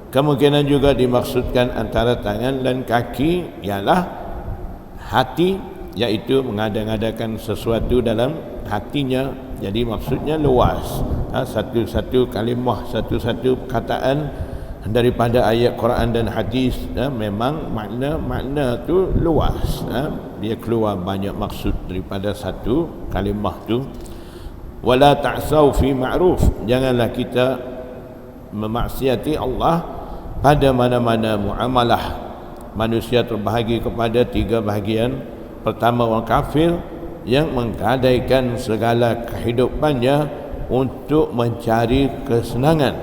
Kemungkinan juga dimaksudkan antara tangan dan kaki ialah hati, iaitu mengada-ngadakan sesuatu dalam hatinya. Jadi maksudnya luas, satu-satu kalimah, satu-satu perkataan daripada ayat Quran dan hadis, memang makna tu luas, dia keluar banyak maksud daripada satu kalimah tu. Wala ta'sau fi ma'ruf, janganlah kita memaksiati Allah pada mana-mana muamalah. Manusia terbahagi kepada tiga bahagian. Pertama, orang kafir yang menggadaikan segala kehidupannya untuk mencari kesenangan,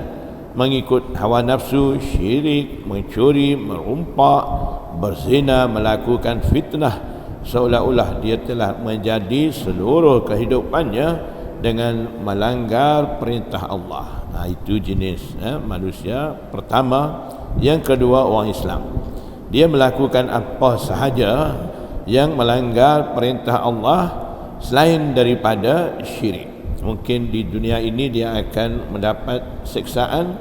mengikut hawa nafsu, syirik, mencuri, merumpak, berzina, melakukan fitnah, seolah-olah dia telah menjadi seluruh kehidupannya dengan melanggar perintah Allah. Itu jenis manusia pertama. Yang kedua, orang Islam, dia melakukan apa sahaja yang melanggar perintah Allah selain daripada syirik. Mungkin di dunia ini dia akan mendapat siksaan,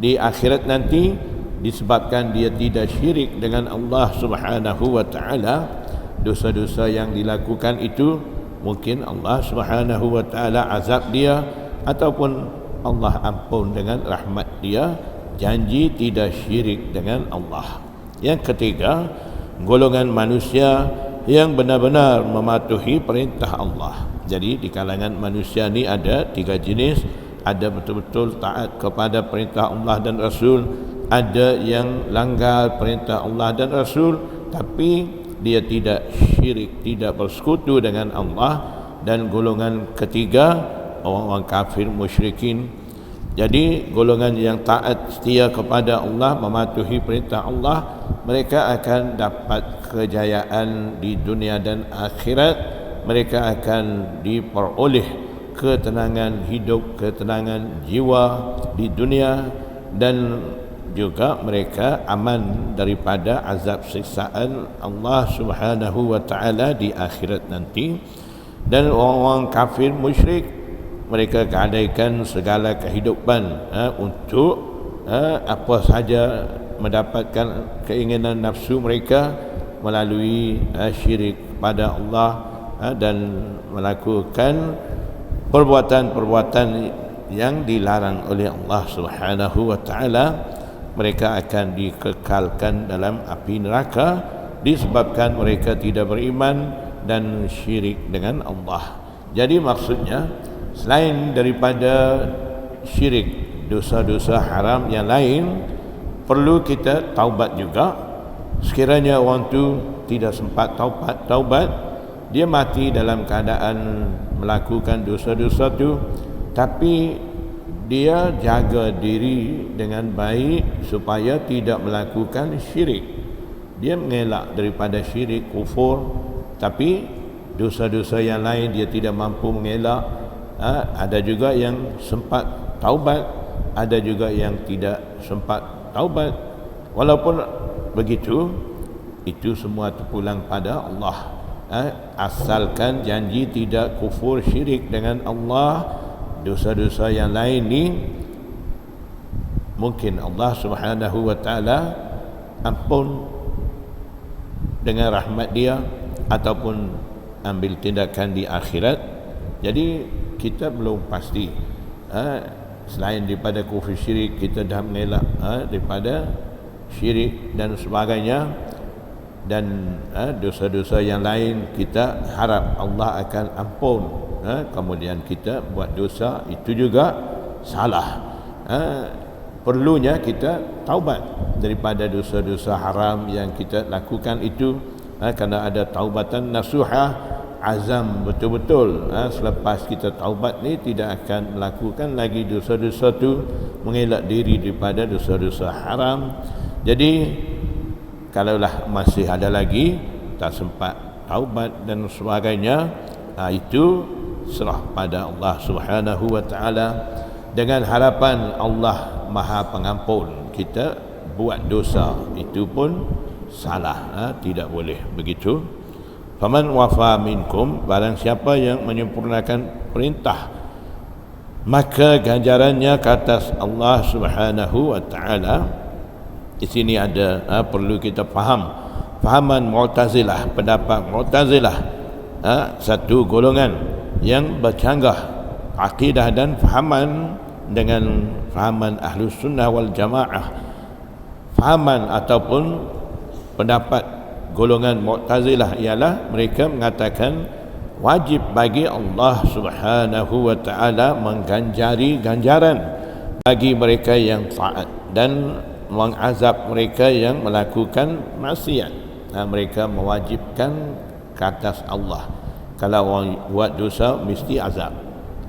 di akhirat nanti disebabkan dia tidak syirik dengan Allah Subhanahu wa taala. Dosa-dosa yang dilakukan itu mungkin Allah Subhanahu wa taala azab dia, ataupun Allah ampun dengan rahmat dia. Janji tidak syirik dengan Allah. Yang ketiga, golongan manusia yang benar-benar mematuhi perintah Allah. Jadi di kalangan manusia ni ada tiga jenis. Ada betul-betul taat kepada perintah Allah dan Rasul, ada yang langgar perintah Allah dan Rasul tapi dia tidak syirik, tidak bersekutu dengan Allah. Dan golongan ketiga, orang-orang kafir musyrikin. Jadi golongan yang taat setia kepada Allah, mematuhi perintah Allah, mereka akan dapat kejayaan di dunia dan akhirat. Mereka akan diperoleh ketenangan hidup, ketenangan jiwa di dunia, dan juga mereka aman daripada azab siksaan Allah Subhanahu wa taala di akhirat nanti. Dan orang-orang kafir musyrik, mereka gadaikan segala kehidupan untuk apa sahaja mendapatkan keinginan nafsu mereka melalui syirik pada Allah dan melakukan perbuatan-perbuatan yang dilarang oleh Allah Subhanahu wa taala. Mereka akan dikekalkan dalam api neraka disebabkan mereka tidak beriman dan syirik dengan Allah. Jadi maksudnya, selain daripada syirik, dosa-dosa haram yang lain, perlu kita taubat juga. Sekiranya orang tu tidak sempat taubat, dia mati dalam keadaan melakukan dosa-dosa tu, tapi dia jaga diri dengan baik supaya tidak melakukan syirik. Dia mengelak daripada syirik, kufur, tapi dosa-dosa yang lain dia tidak mampu mengelak. Ada juga yang sempat taubat, ada juga yang tidak sempat taubat. Walaupun begitu, itu semua terpulang pada Allah. Asalkan janji tidak kufur syirik dengan Allah, dosa-dosa yang lain ni mungkin Allah Subhanahu wa taala ampun dengan rahmat dia, ataupun ambil tindakan di akhirat. Jadi kita belum pasti. Selain daripada kufur syirik, kita dah mengelak daripada syirik dan sebagainya, dan dosa-dosa yang lain kita harap Allah akan ampun. Kemudian kita buat dosa itu juga salah. Perlunya kita taubat daripada dosa-dosa haram yang kita lakukan itu, kerana ada taubatan nasuha, azam betul-betul. Selepas kita taubat ni tidak akan melakukan lagi dosa-dosa tu, mengelak diri daripada dosa-dosa haram. Jadi kalaulah masih ada lagi tak sempat taubat dan sebagainya, itu serah pada Allah Subhanahu wa taala, dengan harapan Allah Maha Pengampun. Kita buat dosa itu pun salah, tidak boleh begitu. Faman wafa minkum, barang siapa yang menyempurnakan perintah, maka ganjarannya ke atas Allah Subhanahu wa taala. Di sini ada perlu kita faham fahaman Mu'tazilah. Pendapat Mu'tazilah satu golongan yang bercanggah akidah dan fahaman dengan fahaman Ahlus Sunnah wal Jamaah. Fahaman ataupun pendapat golongan Mu'tazilah ialah mereka mengatakan wajib bagi Allah Subhanahu wa taala mengganjari ganjaran bagi mereka yang taat dan mengazab mereka yang melakukan maksiat. Mereka mewajibkan ke atas Allah. Kalau orang buat dosa mesti azab.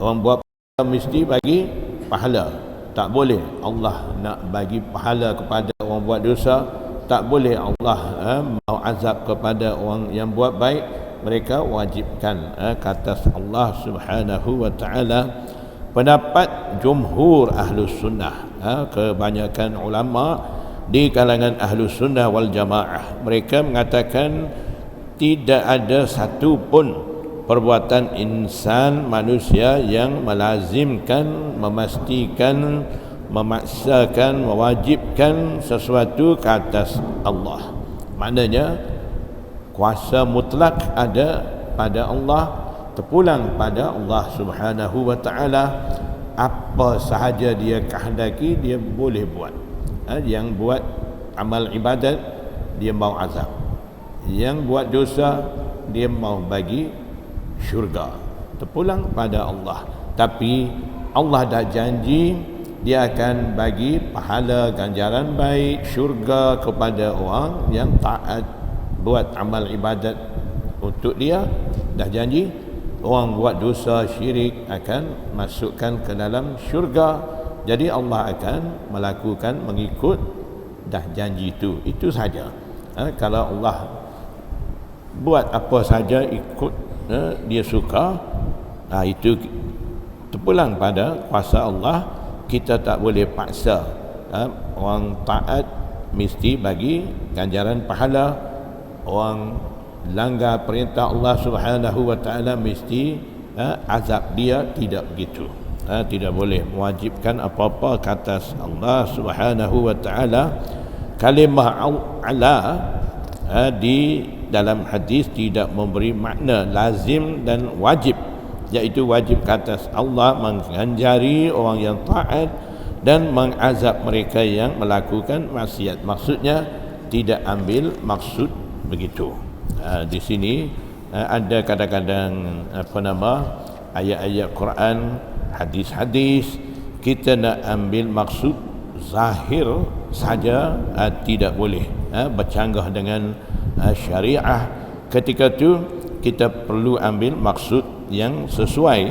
Orang buat mesti bagi pahala. Tak boleh Allah nak bagi pahala kepada orang buat dosa. Tak boleh Allah mau azab kepada orang yang buat baik. Mereka wajibkan ke atas Allah Subhanahu wa taala. Pendapat jumhur Ahlus Sunnah, kebanyakan ulama di kalangan Ahlus Sunnah wal Jamaah, mereka mengatakan tidak ada satu pun perbuatan insan manusia yang melazimkan, memastikan, memaksakan, mewajibkan sesuatu ke atas Allah. Maknanya kuasa mutlak ada pada Allah, terpulang pada Allah Subhanahu wa taala. Apa sahaja dia kehendaki dia boleh buat. Yang buat amal ibadat dia mau azab, yang buat dosa dia mau bagi syurga, terpulang pada Allah. Tapi Allah dah janji dia akan bagi pahala ganjaran baik syurga kepada orang yang taat buat amal ibadat untuk dia. Dah janji orang buat dosa syirik akan masukkan ke dalam syurga. Jadi Allah akan melakukan mengikut dah janji itu saja. Kalau Allah buat apa saja ikut dia suka, itu terpulang pada kuasa Allah. Kita tak boleh paksa. Orang taat mesti bagi ganjaran pahala. Orang langgar perintah Allah Subhanahu wa taala mesti azab dia. Tidak begitu. Tidak boleh mewajibkan apa-apa ke atas Allah Subhanahu wa taala. Kalimah ala di dalam hadis tidak memberi makna lazim dan wajib, iaitu wajib ke atas Allah mengganjari orang yang taat dan mengazab mereka yang melakukan maksiat. Maksudnya tidak ambil maksud begitu. Di sini ada kadang-kadang ayat-ayat Quran, hadis-hadis, kita nak ambil maksud zahir saja, tidak boleh bercanggah dengan syariah. Ketika tu kita perlu ambil maksud yang sesuai,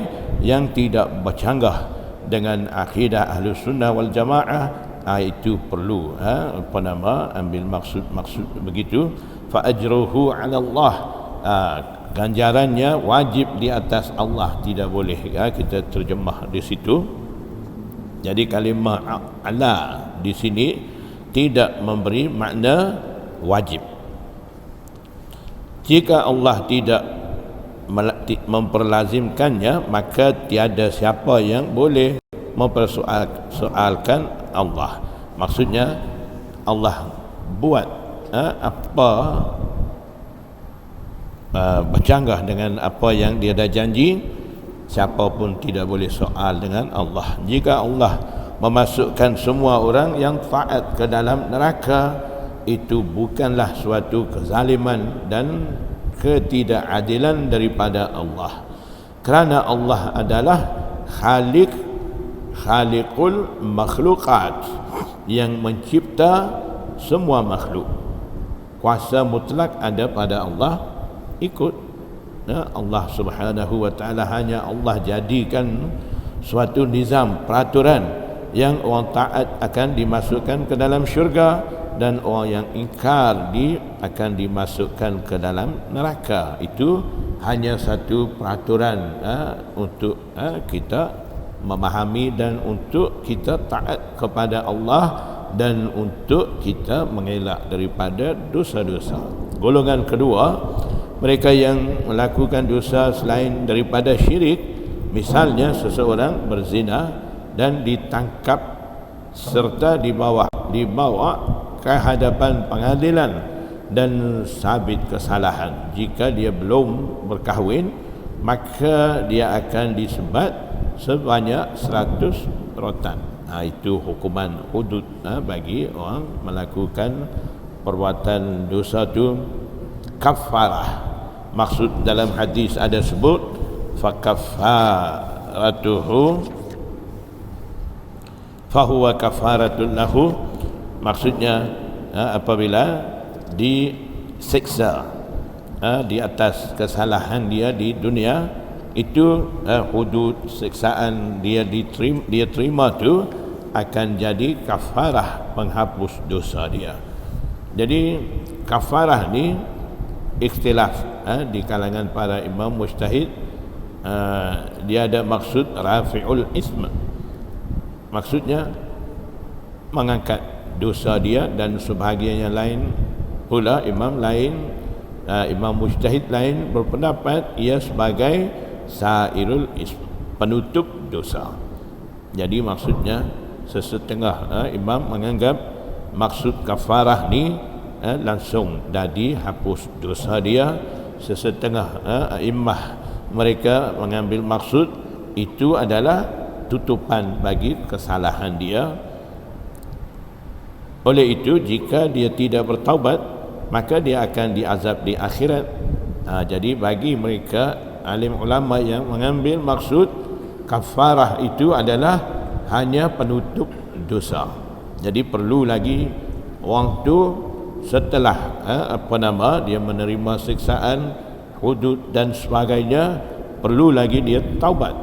yang tidak bercanggah dengan akidah Ahlus Sunnah wal Jamaah. Itu perlu ambil maksud begitu. Fa ajruhu 'ala Allah, ganjarannya wajib di atas Allah, tidak boleh kita terjemah di situ. Jadi kalimah ala di sini tidak memberi makna wajib. Jika Allah tidak memperlazimkannya, maka tiada siapa yang boleh mempersoalkan Allah. Maksudnya Allah buat apa bercanggah dengan apa yang dia dah janji, siapa pun tidak boleh soal dengan Allah. Jika Allah memasukkan semua orang yang taat ke dalam neraka, itu bukanlah suatu kezaliman dan ketidakadilan daripada Allah. Kerana Allah adalah khaliqul makhluqat, yang mencipta semua makhluk. Kuasa mutlak ada pada Allah. Ikut Allah Subhanahu wa taala, hanya Allah jadikan suatu nizam, peraturan yang orang taat akan dimasukkan ke dalam syurga dan orang yang ingkar akan dimasukkan ke dalam neraka. Itu hanya satu peraturan untuk kita memahami dan untuk kita taat kepada Allah dan untuk kita mengelak daripada dosa-dosa. Golongan kedua, mereka yang melakukan dosa selain daripada syirik, misalnya seseorang berzina dan ditangkap serta dibawa ke hadapan pengadilan dan sabit kesalahan. Jika dia belum berkahwin, maka dia akan disebat sebanyak 100 rotan. Itu hukuman hudud bagi orang melakukan perbuatan dosa tu. Kafarah, maksud dalam hadis ada sebut fakaffaratuhu fahuwa kafaratun lahu, maksudnya apabila disiksa di atas kesalahan dia di dunia, itu hudud siksaan dia terima tu akan jadi kafarah penghapus dosa dia. Jadi kafarah ni ikhtilaf di kalangan para imam mujtahid. Dia ada maksud rafi'ul ism, maksudnya mengangkat dosa dia, dan sebahagian yang lain pula imam mujtahid lain berpendapat ia sebagai sairul ism, penutup dosa. Jadi maksudnya sesetengah imam menganggap maksud kafarah ni langsung jadi hapus dosa dia. Sesetengah imam mereka mengambil maksud itu adalah tutupan bagi kesalahan dia. Oleh itu jika dia tidak bertaubat, maka dia akan diazab di akhirat. Jadi bagi mereka alim ulama yang mengambil maksud kafarah itu adalah hanya penutup dosa. Jadi perlu lagi orang tu setelah dia menerima siksaan, hudud dan sebagainya, perlu lagi dia taubat.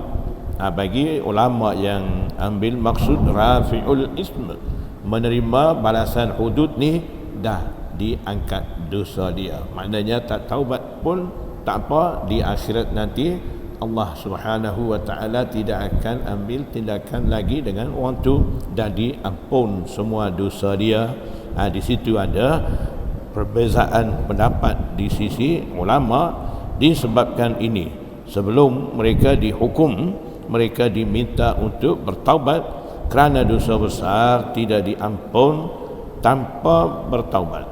Bagi ulama yang ambil maksud rafi'ul ism, menerima balasan hudud ni, dah diangkat dosa dia, maknanya tak taubat pun tak apa, di akhirat nanti Allah Subhanahu wa taala tidak akan ambil tindakan lagi dengan orang tu, dah diampun semua dosa dia. Di situ ada perbezaan pendapat di sisi ulama disebabkan ini. Sebelum mereka dihukum, mereka diminta untuk bertaubat kerana dosa besar tidak diampun tanpa bertaubat.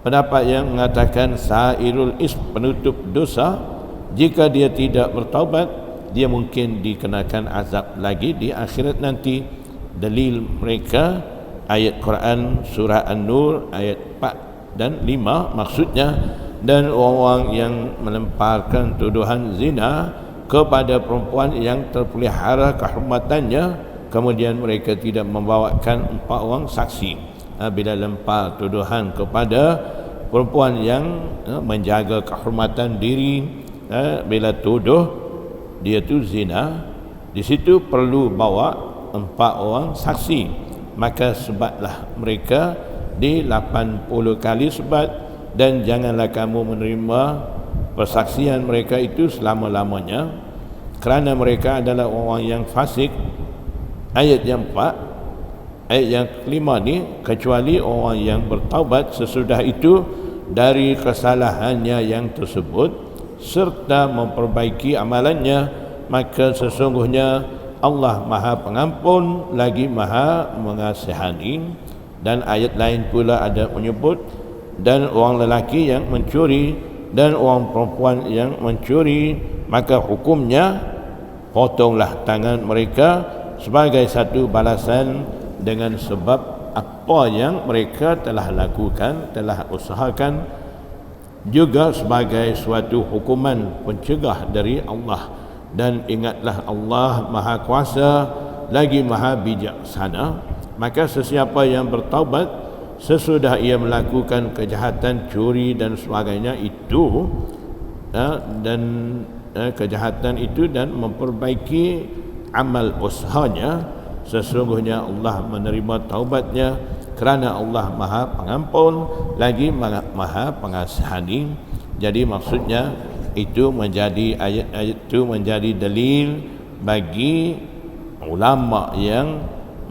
Pendapat yang mengatakan sairul ism, penutup dosa, jika dia tidak bertaubat, dia mungkin dikenakan azab lagi di akhirat nanti. Dalil mereka ayat Quran surah An-Nur ayat 4 dan 5, maksudnya, dan orang-orang yang melemparkan tuduhan zina kepada perempuan yang terpelihara kehormatannya, kemudian mereka tidak membawakan 4 orang saksi bila lempar tuduhan kepada perempuan yang menjaga kehormatan diri, bila tuduh dia tu zina, di situ perlu bawa 4 orang saksi. Maka sebatlah mereka di 80 kali sebat, dan janganlah kamu menerima persaksian mereka itu selama-lamanya, kerana mereka adalah orang yang fasik. Ayat yang 4, ayat yang kelima ni, kecuali orang yang bertaubat sesudah itu dari kesalahannya yang tersebut serta memperbaiki amalannya, maka sesungguhnya Allah Maha Pengampun lagi Maha Mengasihani. Dan ayat lain pula ada menyebut, dan orang lelaki yang mencuri dan orang perempuan yang mencuri, maka hukumnya potonglah tangan mereka sebagai satu balasan dengan sebab apa yang mereka telah lakukan, telah usahakan, juga sebagai suatu hukuman pencegah dari Allah. Dan ingatlah Allah Maha Kuasa lagi Maha Bijaksana. Maka sesiapa yang bertaubat sesudah ia melakukan kejahatan curi dan sebagainya itu, kejahatan itu, dan memperbaiki amal usahanya, sesungguhnya Allah menerima taubatnya, kerana Allah Maha Pengampun lagi Maha Pengasihani. Jadi maksudnya itu menjadi ayat-ayat itu menjadi dalil bagi ulama yang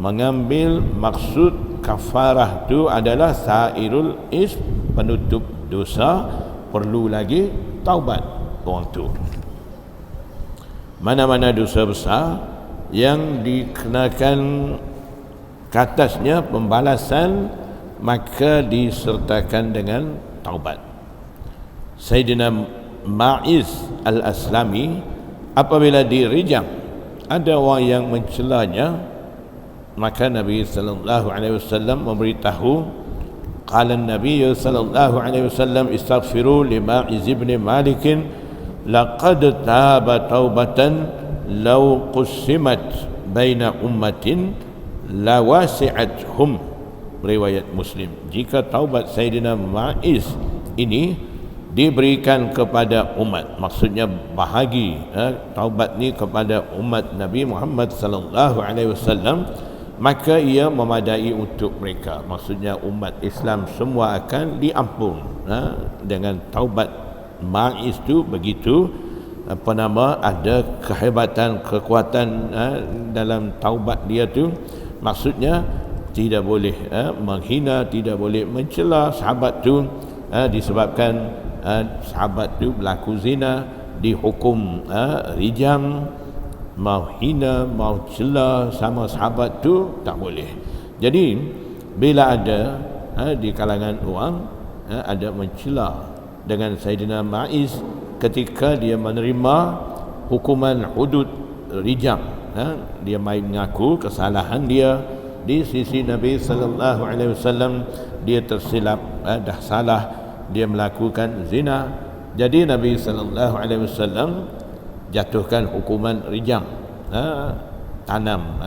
mengambil maksud kafarah itu adalah sairul ism, penutup dosa, perlu lagi taubat orang tu. Mana-mana dosa besar yang dikenakan ke atasnya pembalasan, maka disertakan dengan taubat. Sayyidina Ma'iz al-Aslami apabila dirijam, ada orang yang mencelanya, maka Nabi sallallahu alaihi wasallam memberitahu, qala Nabi sallallahu alaihi wasallam istaghfiru li Ma'iz ibn Malik laqad taba taubatan law qussimat baina ummatin la wasi'athum. Riwayat Muslim. Jika taubat Sayyidina Ma'iz ini diberikan kepada umat, maksudnya bahagi taubat ni kepada umat Nabi Muhammad sallallahu alaihi wasallam, maka ia memadai untuk mereka, maksudnya umat Islam semua akan diampun dengan taubat Ma'iz tu. Begitu ada kehebatan, kekuatan dalam taubat dia tu. Maksudnya tidak boleh menghina, tidak boleh mencela sahabat tu, disebabkan sahabat tu berlaku zina, dihukum rijam. Mau hina, mau cela sama sahabat tu tak boleh. Jadi bila ada di kalangan orang ada mencela dengan Sayyidina Ma'iz ketika dia menerima hukuman hudud rijam, dia mai mengaku kesalahan dia di sisi Nabi sallallahu alaihi wasallam, dia tersilap, dah salah, dia melakukan zina. Jadi Nabi sallallahu alaihi wasallam jatuhkan hukuman rijam, tanam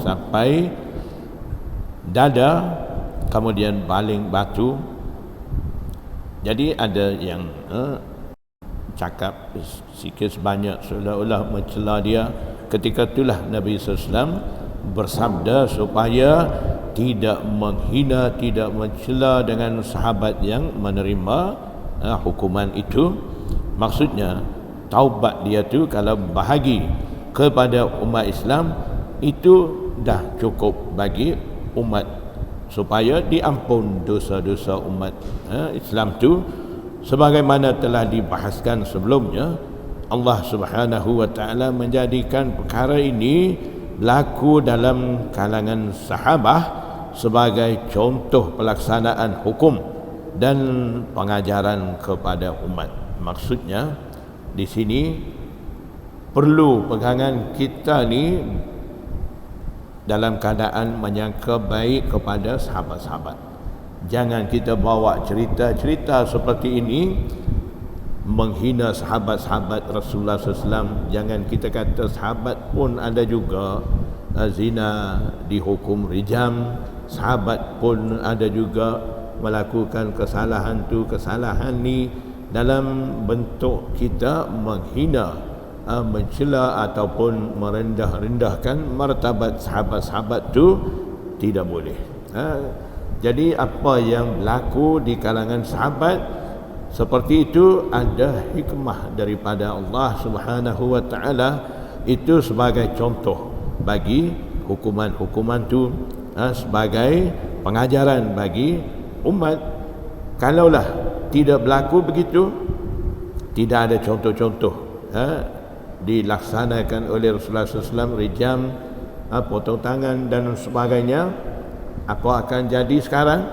sampai dada, kemudian baling batu. Jadi ada yang cakap sikit sebanyak seolah-olah mencela dia. Ketika itulah Nabi SAW bersabda supaya tidak menghina, tidak mencela dengan sahabat yang menerima hukuman itu. Maksudnya taubat dia tu kalau bahagi kepada umat Islam itu dah cukup bagi umat supaya diampun dosa-dosa umat Islam tu. Sebagaimana telah dibahaskan sebelumnya, Allah Subhanahu wa taala menjadikan perkara ini berlaku dalam kalangan sahabah sebagai contoh pelaksanaan hukum dan pengajaran kepada umat. Maksudnya di sini perlu pegangan kita ni dalam keadaan menyangka baik kepada sahabat-sahabat. Jangan kita bawa cerita-cerita seperti ini menghina sahabat-sahabat Rasulullah SAW. Jangan kita kata sahabat pun ada juga zina dihukum rijam, sahabat pun ada juga melakukan kesalahan tu, kesalahan ni, dalam bentuk kita menghina, mencela ataupun merendah-rendahkan martabat sahabat-sahabat tu tidak boleh. Jadi apa yang berlaku di kalangan sahabat seperti itu ada hikmah daripada Allah Subhanahu wa taala, itu sebagai contoh bagi hukuman-hukuman tu, sebagai pengajaran bagi umat. Kalaulah tidak berlaku begitu, tidak ada contoh-contoh dilaksanakan oleh Rasulullah SAW, rijam, potong tangan dan sebagainya, apa akan jadi sekarang?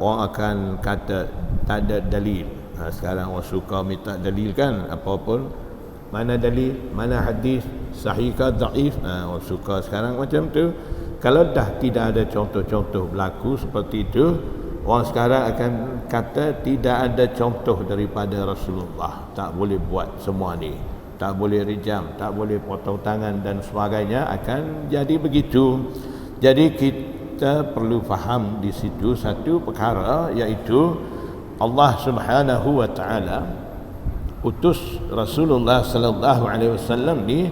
Orang akan kata tak ada dalil. Sekarang orang suka minta dalil kan, apapun, mana dalil, mana hadis, sahih ke dhaif, orang suka sekarang macam tu. Kalau dah tidak ada contoh-contoh berlaku seperti itu, orang sekarang akan kata tidak ada contoh daripada Rasulullah, tak boleh buat semua ni, tak boleh rijam, tak boleh potong tangan dan sebagainya, akan jadi begitu. Jadi kita perlu faham di situ satu perkara, iaitu Allah Subhanahu wa taala utus Rasulullah sallallahu alaihi wasallam ni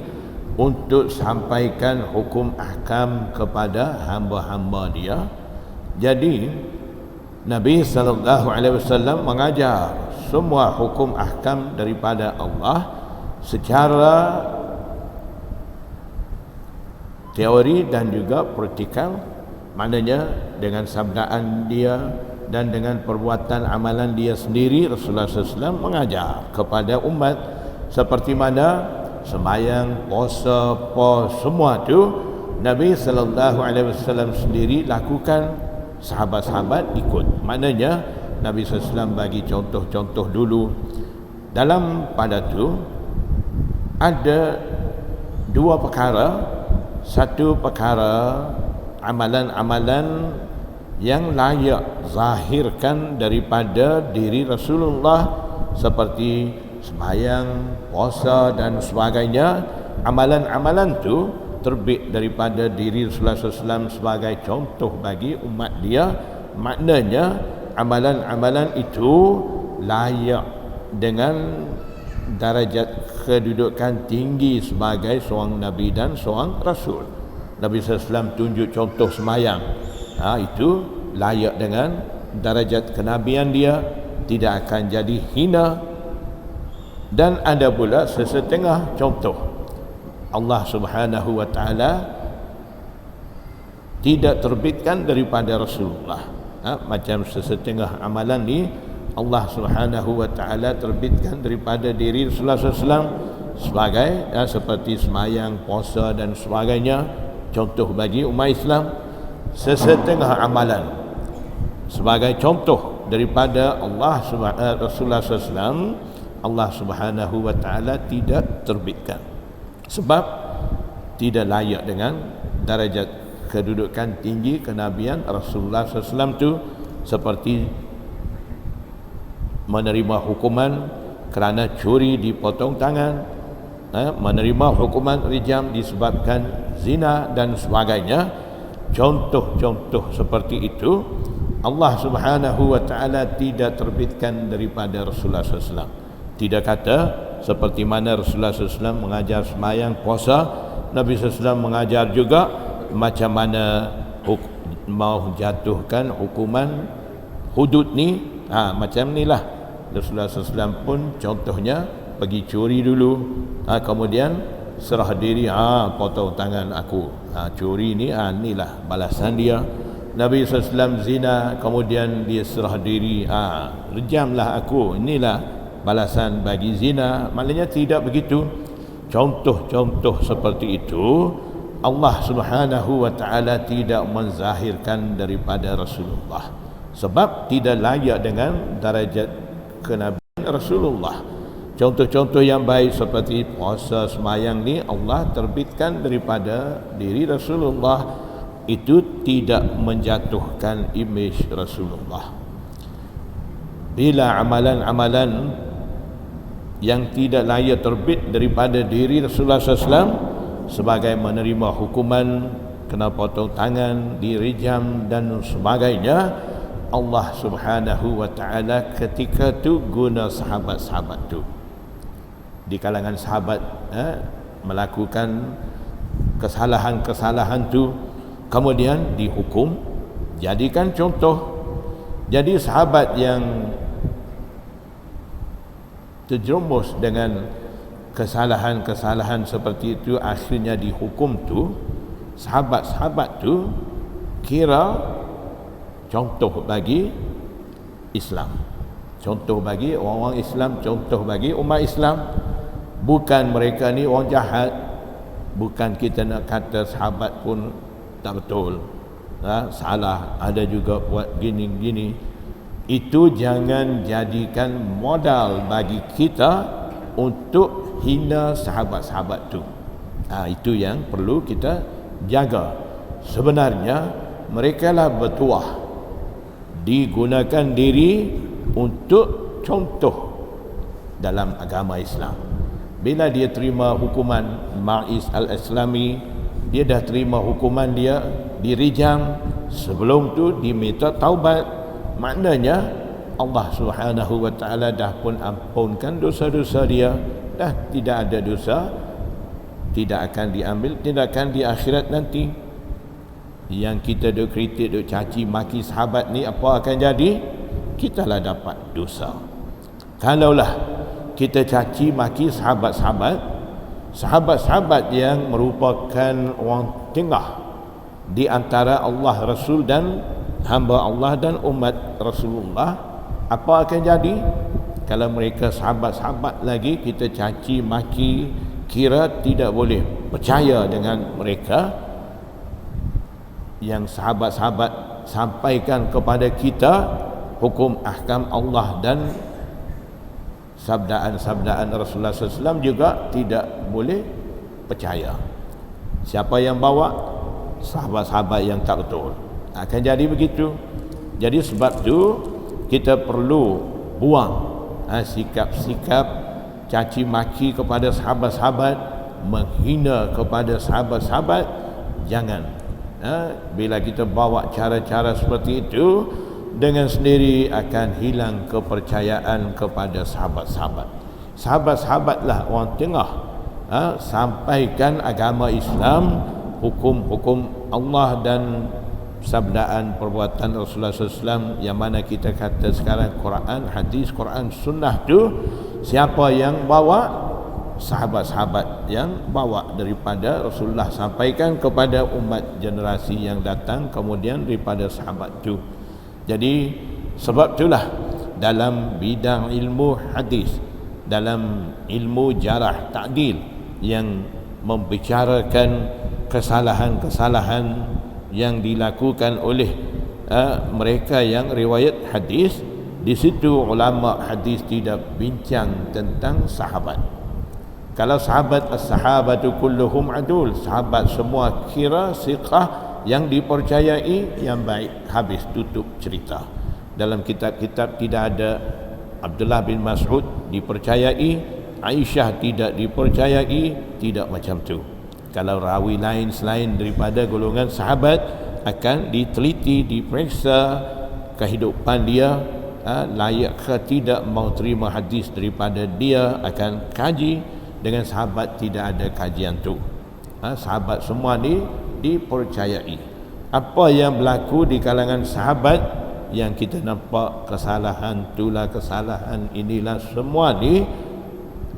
untuk sampaikan hukum ahkam kepada hamba-hamba dia. Jadi Nabi sallallahu alaihi wasallam mengajar semua hukum ahkam daripada Allah secara teori dan juga praktikal. Maknanya dengan sabdaan dia dan dengan perbuatan amalan dia sendiri, Rasulullah SAW mengajar kepada umat seperti mana sembahyang, puasa, semua tu Nabi SAW sendiri lakukan, sahabat-sahabat ikut. Maknanya Nabi SAW bagi contoh-contoh dulu. Dalam pada tu ada dua perkara. Satu perkara amalan-amalan yang layak zahirkan daripada diri Rasulullah seperti sembahyang, puasa dan sebagainya. Amalan-amalan tu terbit daripada diri Rasulullah SAW sebagai contoh bagi umat dia. Maknanya amalan-amalan itu layak dengan darajat kedudukan tinggi sebagai seorang Nabi dan seorang Rasul. Nabi SAW tunjuk contoh sembahyang, itu layak dengan darajat kenabian dia, tidak akan jadi hina. Dan ada pula sesetengah contoh Allah Subhanahu wa ta'ala tidak terbitkan daripada Rasulullah. Macam sesetengah amalan ni Allah Subhanahu wa ta'ala terbitkan daripada diri Rasulullah SAW sebagai seperti sembahyang, puasa dan sebagainya, contoh bagi umat Islam. Sesetengah amalan sebagai contoh daripada Rasulullah SAW, Allah Subhanahu wa ta'ala tidak terbitkan sebab tidak layak dengan darajat kedudukan tinggi kenabian Rasulullah SAW tu, seperti menerima hukuman kerana curi dipotong tangan, menerima hukuman rejam disebabkan zina dan sebagainya. Contoh-contoh seperti itu Allah Subhanahu wa ta'ala tidak terbitkan daripada Rasulullah SAW. Tidak kata seperti mana Rasulullah SAW mengajar sembahyang, puasa, Nabi SAW mengajar juga macam mana mau jatuhkan hukuman hudud ni, macam ni lah. Rasulullah SAW pun contohnya pergi curi dulu, kemudian serah diri, potong tangan aku, curi ni, inilah balasan dia. Nabi SAW zina, kemudian dia serah diri, rejamlah aku, inilah balasan bagi zina. Maknanya tidak begitu. Contoh-contoh seperti itu Allah Subhanahu wa ta'ala tidak menzahirkan daripada Rasulullah sebab tidak layak dengan darajat kenabian Rasulullah. Contoh-contoh yang baik seperti puasa, sembahyang ni Allah terbitkan daripada diri Rasulullah. Itu tidak menjatuhkan imej Rasulullah. Bila amalan-amalan yang tidak layak terbit daripada diri Rasulullah SAW sebagai menerima hukuman kena potong tangan, direjam dan sebagainya, Allah Subhanahu wa ta'ala ketika tu guna sahabat-sahabat tu. Di kalangan sahabat melakukan kesalahan-kesalahan tu, kemudian dihukum, jadikan contoh. Jadi sahabat yang terjerumus dengan kesalahan-kesalahan seperti itu akhirnya dihukum tu, sahabat-sahabat tu kira contoh bagi Islam, contoh bagi orang-orang Islam, contoh bagi umat Islam. Bukan mereka ni orang jahat, bukan kita nak kata sahabat pun tak betul, salah, ada juga buat gini-gini. Itu jangan jadikan modal bagi kita untuk hina sahabat-sahabat tu. Itu yang perlu kita jaga. Sebenarnya mereka lah bertuah, digunakan diri untuk contoh dalam agama Islam. Bila dia terima hukuman Ma'iz al-Islami, dia dah terima hukuman dia, dirijam, sebelum tu diminta taubat. Maknanya Allah Subhanahu wa ta'ala dah pun ampunkan dosa-dosa dia, dah tidak ada dosa, tidak akan diambil tindakan di akhirat nanti. Yang kita duk kritik, duk caci maki sahabat ni, apa akan jadi? Kita lah dapat dosa. Kalaulah kita caci maki sahabat-sahabat yang merupakan orang tengah di antara Allah, Rasul dan hamba Allah dan umat Rasulullah, apa akan jadi? Kalau mereka sahabat-sahabat lagi kita caci maki, kira tidak boleh percaya dengan mereka. Yang sahabat-sahabat sampaikan kepada kita hukum ahkam Allah dan sabdaan-sabdaan Rasulullah SAW juga tidak boleh percaya. Siapa yang bawa? sahabat-sahabat yang tak betul. Akan jadi begitu. Jadi sebab tu kita perlu buang sikap-sikap caci maki kepada sahabat-sahabat, menghina kepada sahabat-sahabat. Jangan. Bila kita bawa cara-cara seperti itu, dengan sendiri akan hilang kepercayaan kepada sahabat-sahabat. Sahabat-sahabatlah orang tengah sampaikan agama Islam, hukum-hukum Allah dan sabdaan perbuatan Rasulullah SAW, yang mana kita kata sekarang Quran, hadis, Quran, sunnah tu. Siapa yang bawa? Sahabat-sahabat yang bawa daripada Rasulullah sampaikan kepada umat generasi yang datang kemudian daripada sahabat tu. Jadi sebab itulah dalam bidang ilmu hadis, dalam ilmu jarah ta'dil yang membicarakan kesalahan-kesalahan yang dilakukan oleh mereka yang riwayat hadis, di situ ulama hadis tidak bincang tentang sahabat. Kalau sahabat, as-sahabatu kulluhum adul, sahabat semua kira siqah yang dipercayai, yang baik, habis, tutup cerita. Dalam kitab-kitab tidak ada Abdullah bin Mas'ud dipercayai, Aisyah tidak dipercayai, tidak macam tu. Kalau rawi lain selain daripada golongan sahabat akan diteliti, diperiksa kehidupan dia, layak ke tidak mau terima hadis daripada dia, akan kaji. Dengan sahabat tidak ada kajian tu. Sahabat semua ni dipercayai. Apa yang berlaku di kalangan sahabat yang kita nampak kesalahan itulah, kesalahan inilah, semua ni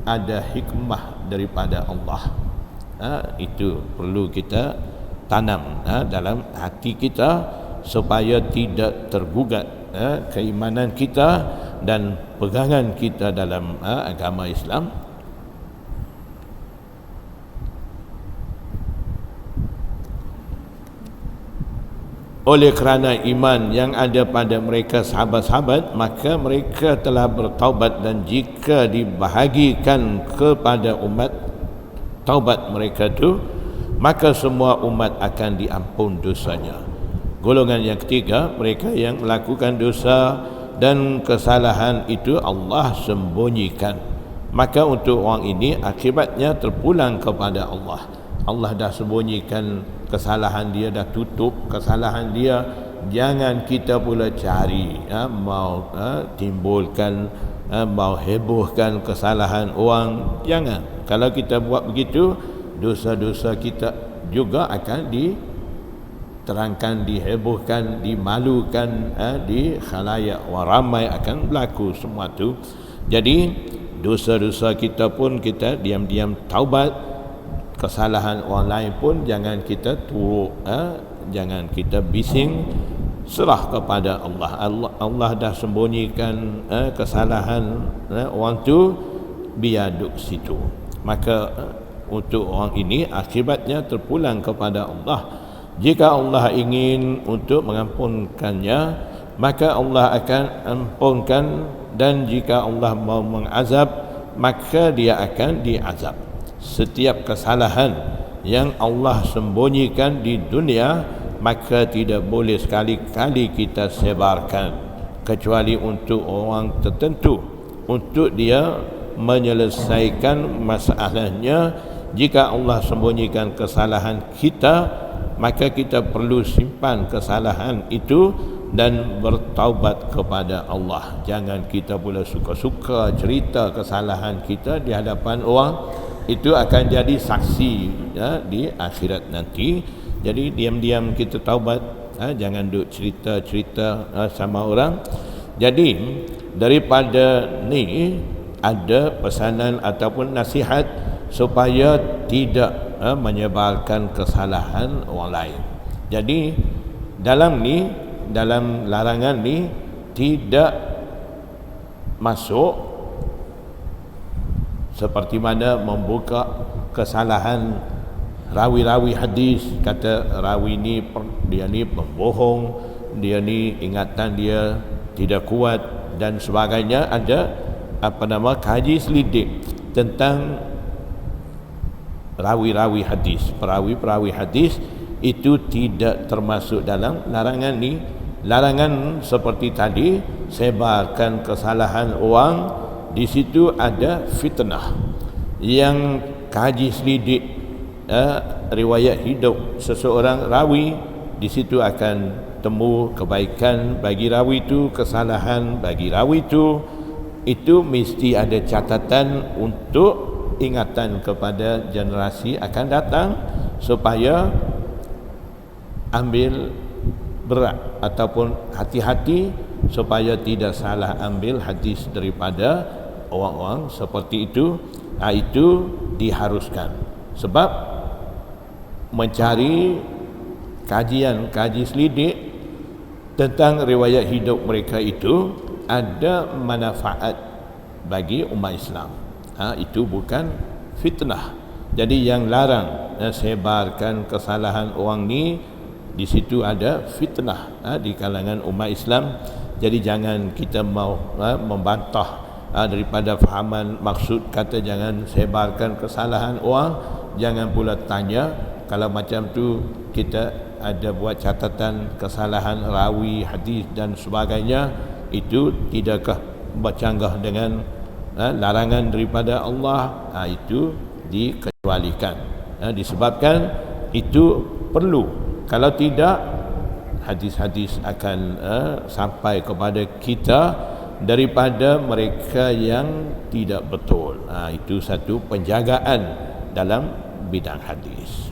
ada hikmah daripada Allah. Itu perlu kita tanam dalam hati kita supaya tidak tergugat keimanan kita dan pegangan kita dalam agama Islam. Oleh kerana iman yang ada pada mereka sahabat-sahabat, maka mereka telah bertaubat, dan jika dibahagikan kepada umat taubat mereka itu, maka semua umat akan diampun dosanya. Golongan yang ketiga, mereka yang melakukan dosa dan kesalahan itu Allah sembunyikan, maka untuk orang ini akibatnya terpulang kepada Allah. Allah dah sembunyikan kesalahan dia, dah tutup kesalahan dia. Jangan kita pula cari mau timbulkan, mau hebohkan kesalahan orang. Jangan. Kalau kita buat begitu, dosa-dosa kita juga akan diterangkan, dihebohkan, dimalukan di khalayak orang ramai, akan berlaku semua tu. Jadi dosa-dosa kita pun kita diam-diam taubat. Kesalahan orang lain pun jangan kita turuk, jangan kita bising, serah kepada Allah. Allah dah sembunyikan kesalahan orang tu, biar duduk situ. Maka untuk orang ini akibatnya terpulang kepada Allah. Jika Allah ingin untuk mengampunkannya, maka Allah akan ampunkan, dan jika Allah mau mengazab, maka dia akan diazab. Setiap kesalahan yang Allah sembunyikan di dunia, maka tidak boleh sekali-kali kita sebarkan, kecuali untuk orang tertentu, untuk dia menyelesaikan masalahnya. Jika Allah sembunyikan kesalahan kita, maka kita perlu simpan kesalahan itu dan bertaubat kepada Allah. Jangan kita pula suka-suka cerita kesalahan kita di hadapan orang. Itu akan jadi saksi di akhirat nanti. Jadi diam-diam kita taubat, jangan duk cerita-cerita sama orang. Jadi daripada ni ada pesanan ataupun nasihat supaya tidak menyebarkan kesalahan orang lain. Jadi dalam larangan ni tidak masuk seperti mana membuka kesalahan rawi-rawi hadis, kata rawi ni dia ni pembohong, dia ni ingatan dia tidak kuat dan sebagainya. Ada kaji selidik tentang rawi-rawi hadis, perawi-perawi hadis itu tidak termasuk dalam larangan ni. Larangan seperti tadi, sebarkan kesalahan orang, di situ ada fitnah. Yang kaji selidik riwayat hidup seseorang rawi, di situ akan temu kebaikan bagi rawi itu, kesalahan bagi rawi itu mesti ada catatan untuk ingatan kepada generasi akan datang supaya ambil berat ataupun hati-hati supaya tidak salah ambil hadis daripada orang-orang seperti itu. Itu diharuskan, sebab mencari kaji selidik tentang riwayat hidup mereka itu ada manfaat bagi umat Islam. Itu bukan fitnah. Jadi yang larang sebarkan kesalahan orang ni, di situ ada fitnah di kalangan umat Islam. Jadi jangan kita mau membantah daripada fahaman maksud kata jangan sebarkan kesalahan orang. Jangan pula tanya kalau macam tu kita ada buat catatan kesalahan rawi hadis dan sebagainya, itu tidakkah bercanggah dengan larangan daripada Allah? Itu dikecualikan, disebabkan itu perlu. Kalau tidak, hadis-hadis akan sampai kepada kita daripada mereka yang tidak betul. Itu satu penjagaan dalam bidang hadis.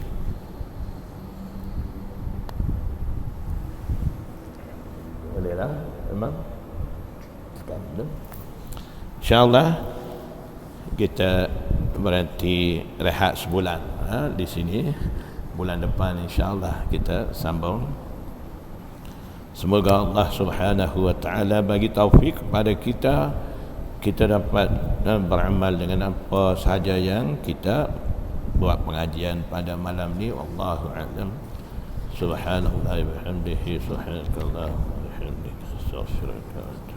Bolehlah, memang. InsyaAllah kita berhenti rehat sebulan di sini. Bulan depan insyaAllah kita sambung. Semoga Allah Subhanahu wa ta'ala bagi taufik kepada kita dapat beramal dengan apa sahaja yang kita buat pengajian pada malam ni. Wallahu a'lam. Subhanallah wa bihamdihi, subhanakallah wa bihamdika, astaghfiruka.